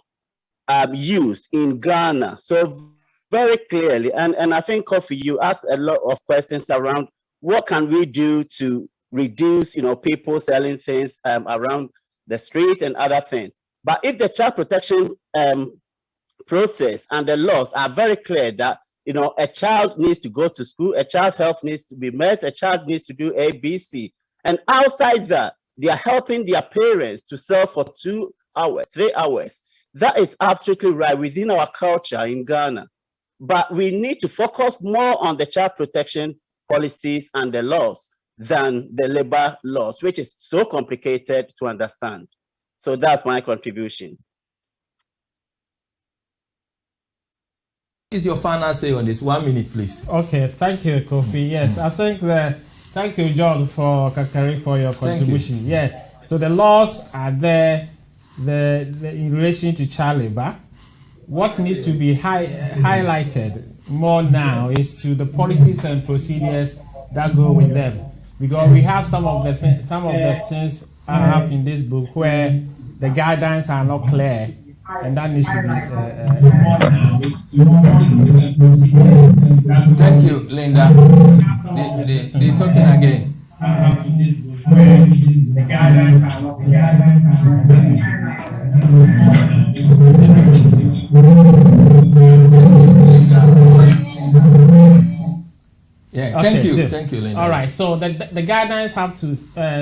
used in Ghana. So very clearly, and I think Kofi, you asked a lot of questions around what can we do to reduce, people selling things around the street and other things. But if the child protection process and the laws are very clear that, a child needs to go to school, a child's health needs to be met, a child needs to do A, B, C. And outside that, they are helping their parents to sell for 2 hours, 3 hours. That is absolutely right within our culture in Ghana. But we need to focus more on the child protection policies and the laws than the labor laws, which is so complicated to understand. So that's my contribution. Is your final say on this? 1 minute, please. Okay, thank you, Kofi. Yes, I think thank you, John, for Kakari, for your contribution. Yeah, so the laws are there, in relation to child labor. What needs to be highlighted more now is to the policies and procedures that go with them, because we have some of the things I have in this book where the guidelines are not clear, and that needs to be more now. Thank you, Linda. They're talking again. The guidelines are not Yeah, thank you, Linda. All right, so the guidelines have to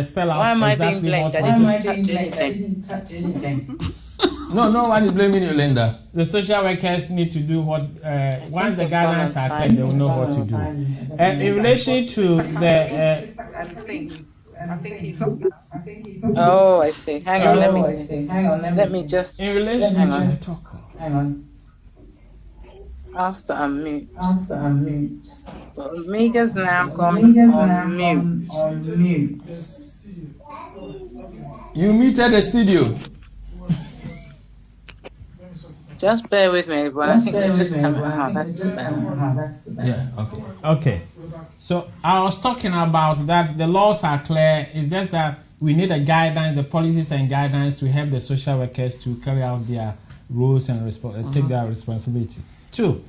spell out. Why am I exactly being blamed? I didn't touch anything. No one is blaming you, Linda. The social workers need to do what, once the guidelines are clear, they will know what to do. In relation to the... I think he's off now. Oh, I see. Hang on, let me see. Let me just... In relation hang on. Ask to unmute. But Omega's now gone on mute. You muted the studio. Just bear with me, but I think we're just coming out. That's the Yeah, okay. Okay. So I was talking about that the laws are clear. It's just that we need a guidelines, the policies and guidelines to help the social workers to carry out their roles and take their responsibility. 2,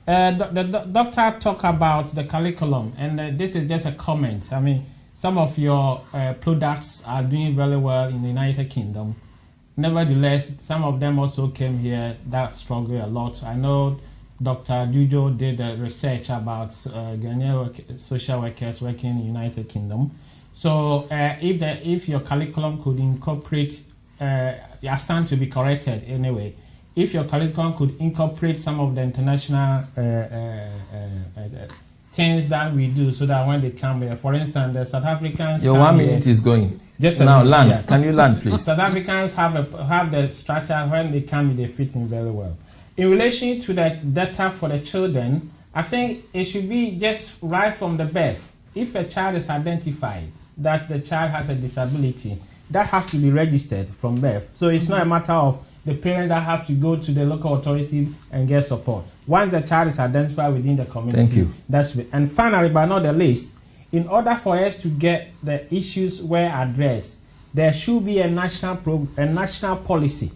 The doctor talked about the curriculum, and this is just a comment. I mean, some of your products are doing very well in the United Kingdom. Nevertheless, some of them also came here that struggle a lot. I know Dr. Dujo did research about Ghanaian social workers working in the United Kingdom. So if your curriculum could incorporate, you stand to be corrected anyway, if your curriculum could incorporate some of the international things that we do, so that when they come here, for instance, the South Africans. Your 1 minute is going. Just now, land. Yeah. Can you land, please? South Africans have the structure. When they come, they fit in very well. In relation to the data for the children, I think it should be just right from the birth. If a child is identified that the child has a disability, that has to be registered from birth. So it's not a matter of the parent that have to go to the local authority and get support. Once the child is identified within the community. Thank you. That's it. And finally, but not the least, in order for us to get the issues well addressed, there should be a national policy,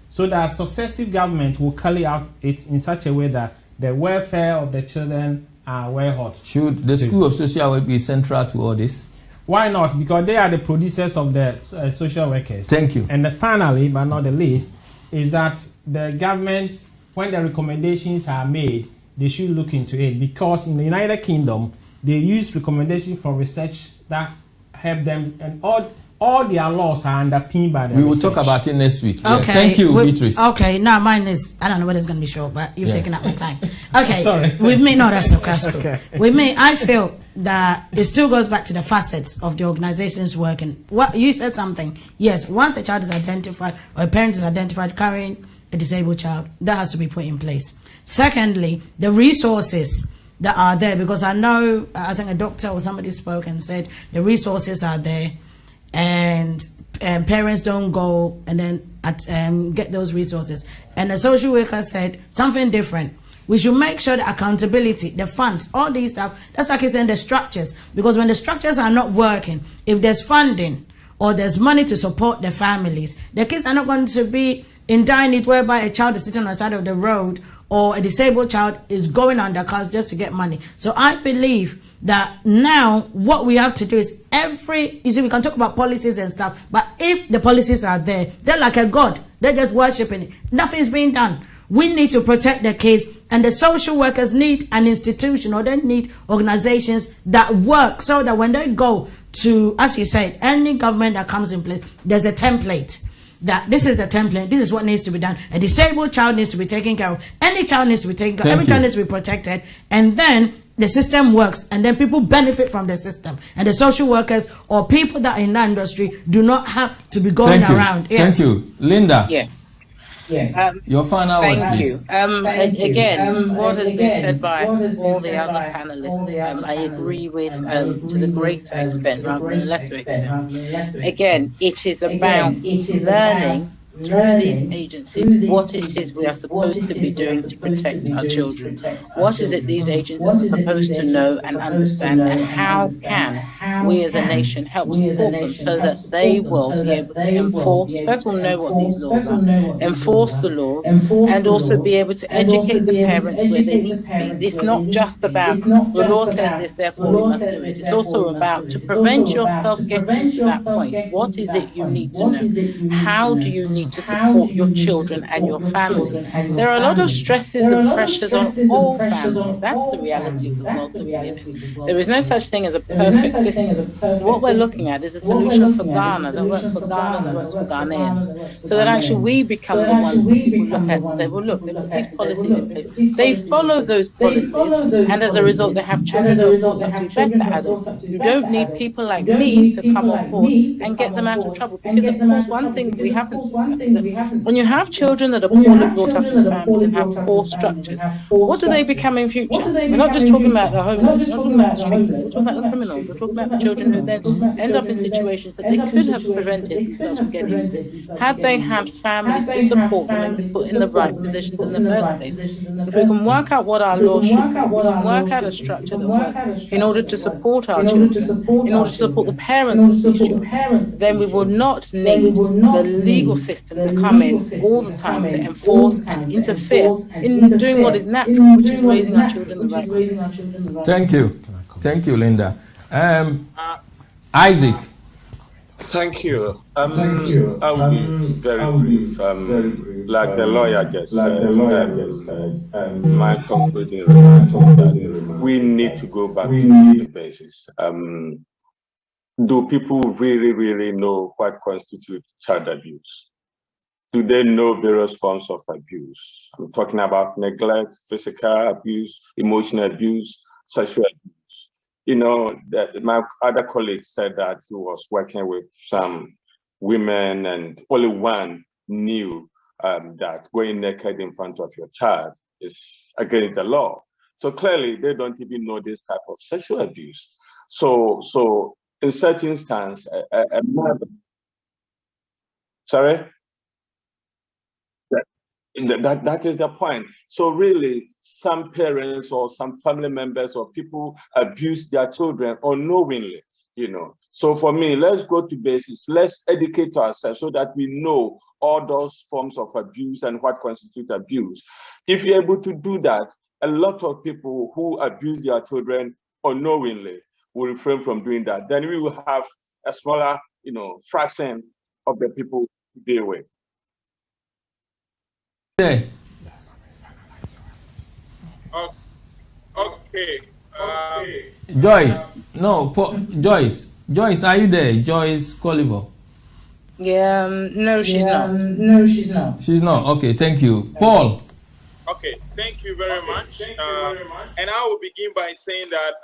so that successive government will carry out it in such a way that the welfare of the children are well hot. Should the School of Social Work be central to all this? Why not? Because they are the producers of the social workers. Thank you. And finally, but not the least, is that the government, when the recommendations are made, they should look into it, because in the United Kingdom, they use recommendations for research that help them, and all their laws are underpinned by the We will research. talk about it next week. Okay. Yeah. Thank you, Beatrice. Okay, now mine is, I don't know whether it's going to be short, but you've taken up my time. Okay. Sorry. With me, no, that's okay. Okay. With me, I feel that it still goes back to the facets of the organization's work. And what you said something. Yes, once a child is identified or a parent is identified carrying a disabled child, that has to be put in place. Secondly, the resources that are there, because I know, I think a doctor or somebody spoke and said the resources are there, and parents don't go and then get those resources. And the social worker said something different. We should make sure the accountability, the funds, all these stuff, that's why I keep saying the structures, because when the structures are not working, if there's funding or there's money to support the families, the kids are not going to be in dire need whereby a child is sitting on the side of the road or a disabled child is going under cars just to get money. So I believe that now what we have to do is you see, we can talk about policies and stuff, but if the policies are there, they're like a god. They're just worshiping it. Nothing's being done. We need to protect the kids, and the social workers need an institution, or they need organizations that work, so that when they go to, as you said, any government that comes in place, there's a template. That this is the template, this is what needs to be done. A disabled child needs to be taken care of. Any child needs to be taken care of. Every child needs to be protected. And then the system works, and then people benefit from the system. And the social workers or people that are in that industry do not have to be going around. Yes. Thank you. Linda. Yes. Your final word, Thank please. you. Again, what has been said by all the other panelists, I agree with to the greater extent rather than lesser extent. Again, it is about learning through these agencies what it is we are supposed to be doing to protect our children. What is it these agencies are supposed to know and understand, and how can we as a nation help support them so that they will be able to enforce, first of all, know what these laws are, enforce the laws, and also be able to educate the parents where they need to be. It's not just about the law says this, therefore we must do it. It's also about to prevent yourself getting to that point. What is it you need to know? How do you need to support your children and your families? There are a lot of stresses and pressures on all families. That's the reality of the world that we live in. There is no such thing as a perfect system. What we're looking at is a solution for Ghana that works for Ghana, that works for Ghanaians, so that actually we become the ones that people look at and say, well, look, they put these policies in place. They follow those policies, and as a result, they have children who are to be better adults. You don't need people like me to come on board and get them out of trouble. Because, of course, one thing we haven't discussed is that when you have children that are poorly brought up in families and have poor structures, what do they become in future? We're not just talking about the homeless, we're not talking about the streets, we're talking about the criminals, we're talking about the children who then end up in situations that they could have prevented themselves from getting into had they had families to support them and be put in the right positions in the first place. If we can work out what our laws should be, we can work out a structure that works in order to support our children, in order to support the parents of these children, then we will not need the legal system system to come in all the time to enforce and interfere in doing what is natural, which is raising our children the right way. Thank you. Thank you, Linda. Isaac. Thank you. I will be very brief. Like the lawyer just said, my concluding remarks is that we need to go back to the basics. Do people really know what constitutes child abuse? Do they know various forms of abuse? I'm talking about neglect, physical abuse, emotional abuse, sexual abuse. You know, that my other colleague said that he was working with some women and only one knew that going naked in front of your child is against the law. So clearly they don't even know this type of sexual abuse. So in such instance, a mother, sorry? That is the point. So really, some parents or some family members or people abuse their children unknowingly, you know. So for me, let's go to basics. Let's educate ourselves so that we know all those forms of abuse and what constitutes abuse. If you're able to do that, a lot of people who abuse their children unknowingly will refrain from doing that. Then we will have a smaller, you know, fraction of the people to deal with. Okay. Joyce, no, Joyce. Joyce, are you there? Joyce Coliver. Yeah, no, she's not. No, she's not. She's not. Okay, thank you. Paul. Okay, thank you very much. And I will begin by saying that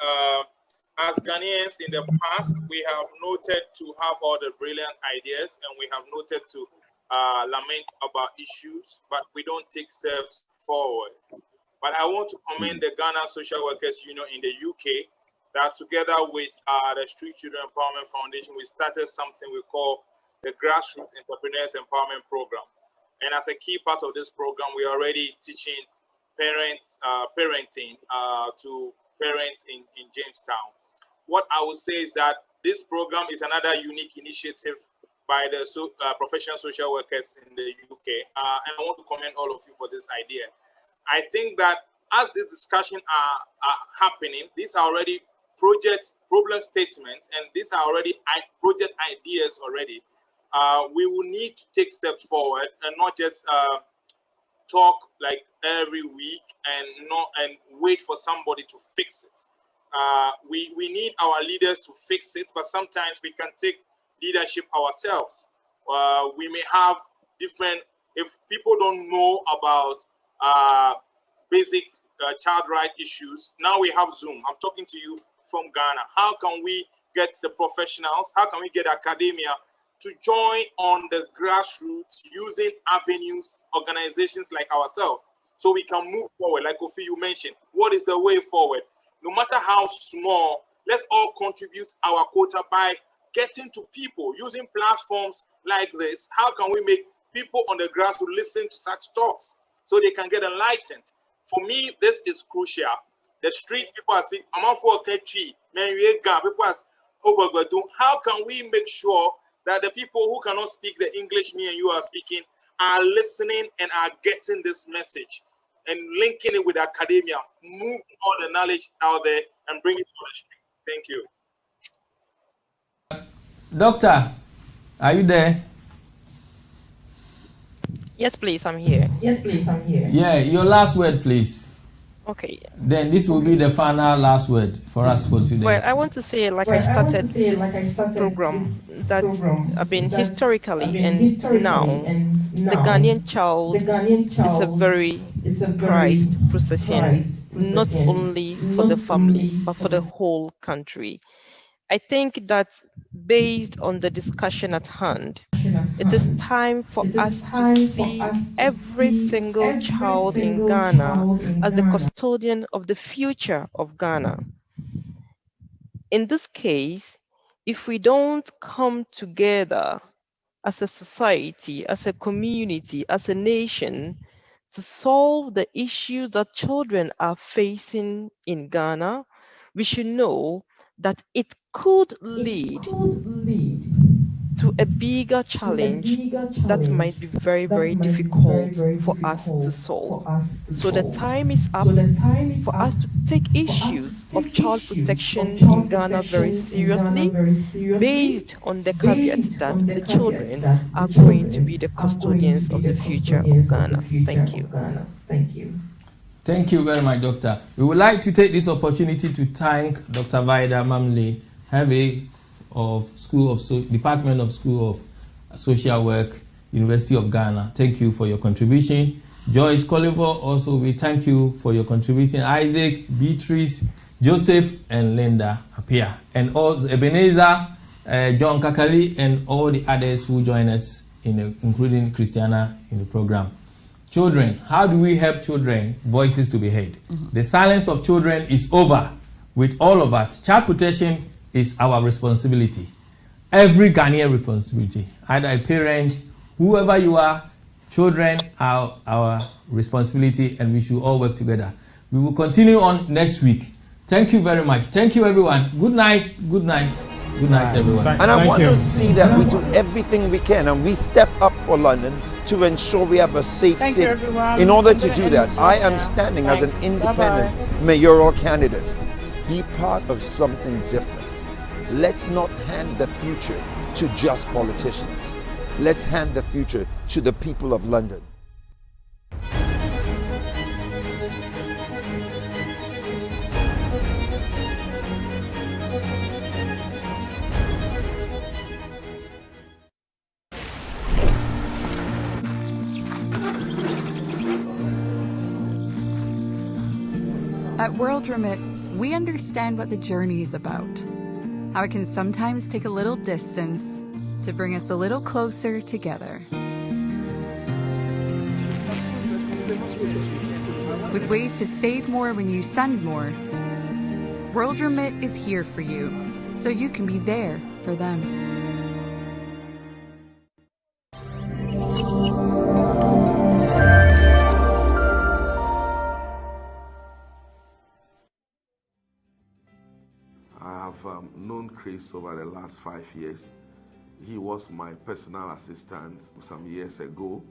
as Ghanaians in the past, we have noted to have all the brilliant ideas and we have noted to lament about issues, but we don't take steps forward. But I want to commend the Ghana Social Workers Union in the UK that together with the Street Children Empowerment Foundation, we started something we call the Grassroots Entrepreneurs Empowerment Program. And as a key part of this program, we are already teaching parenting to parents in Jamestown. What I would say is that this program is another unique initiative by the professional social workers in the UK. And I want to commend all of you for this idea. I think that as this discussion are happening, these are already problem statements, and these are already project ideas already. We will need to take steps forward and not just talk like every week and wait for somebody to fix it. We need our leaders to fix it, but sometimes we can take leadership ourselves. We may have different, if people don't know about basic child right issues, now we have Zoom. I'm talking to you from Ghana. How can we get the professionals, how can we get academia to join on the grassroots using avenues, organizations like ourselves, so we can move forward? Like Kofi, you mentioned, what is the way forward? No matter how small, let's all contribute our quota by getting to people, using platforms like this. How can we make people on the grassroots listen to such talks so they can get enlightened? For me, this is crucial. The street people are speaking. How can we make sure that the people who cannot speak the English me and you are speaking are listening and are getting this message and linking it with academia, move all the knowledge out there and bring it to the street? Thank you. Doctor, are you there? Yes, please, I'm here. Yes, please, I'm here. Yeah, your last word, please. Okay. Then this will be the final last word for us for today. Well, I want to say, like I started this program, that I've been historically and now the Ghanaian child is a very prized possession, not only for the family, but for the whole country. I think that based on the discussion at hand, it is time for us to see every single child in Ghana as the custodian of the future of Ghana. In this case, if we don't come together as a society, as a community, as a nation, to solve the issues that children are facing in Ghana, we should know that it could lead to a bigger challenge that might be very, very difficult for us to solve. So the time is up for us to take issues of child protection in Ghana very seriously, based on the caveat that the children are going to be the custodians of the future of Ghana. Thank you. Thank you very much, Doctor. We would like to take this opportunity to thank Dr. Vida Mamle Hervey of Department of School of Social Work, University of Ghana. Thank you for your contribution. Joyce Colliver, also we thank you for your contribution. Isaac, Beatrice, Joseph, and Linda Apia, and all Ebenezer, John Kakali, and all the others who join us, including Christiana in the program. Children, how do we help children voices to be heard? The silence of children is over with all of us. Child protection is our responsibility. Every Ghanaian responsibility. Either a parent, whoever you are, children are our responsibility, and we should all work together. We will continue on next week. Thank you very much. Thank you, everyone. Good night. Good night. Good night, everyone. And I want to see that we do everything we can and we step up for London to ensure we have a safe city. In order to do that, I am standing as an independent mayoral candidate. Be part of something different. Let's not hand the future to just politicians. Let's hand the future to the people of London. At World Remit, we understand what the journey is about. How it can sometimes take a little distance to bring us a little closer together. With ways to save more when you send more, World Remit is here for you, so you can be there for them. Known Chris over the last 5 years. He was my personal assistant some years ago.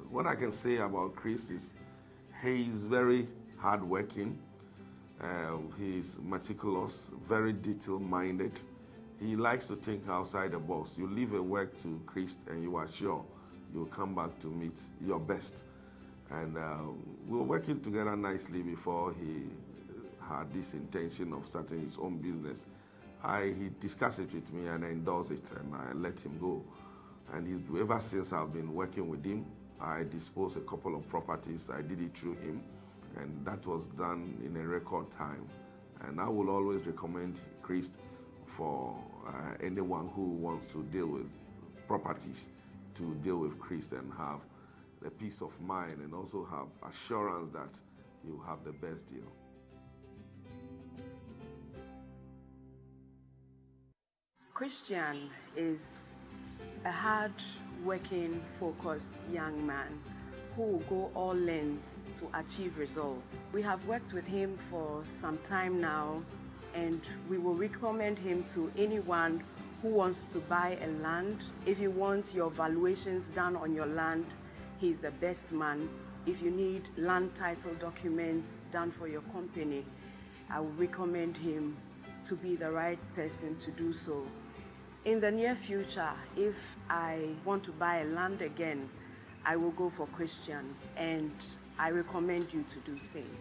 What I can say about Chris is he's very hardworking. He's meticulous, very detail-minded. He likes to think outside the box. You leave a work to Chris and you are sure you'll come back to meet your best. And we were working together nicely before he had this intention of starting his own business. He discussed it with me and I endorsed it and I let him go. And ever since I've been working with him, I disposed a couple of properties. I did it through him, and that was done in a record time. And I will always recommend Chris for anyone who wants to deal with properties to deal with Chris and have the peace of mind and also have assurance that he will have the best deal. Christian is a hard-working, focused young man who will go all lengths to achieve results. We have worked with him for some time now, and we will recommend him to anyone who wants to buy a land. If you want your valuations done on your land, he's the best man. If you need land title documents done for your company, I will recommend him to be the right person to do so. In the near future, if I want to buy a land again, I will go for Christian, and I recommend you to do same.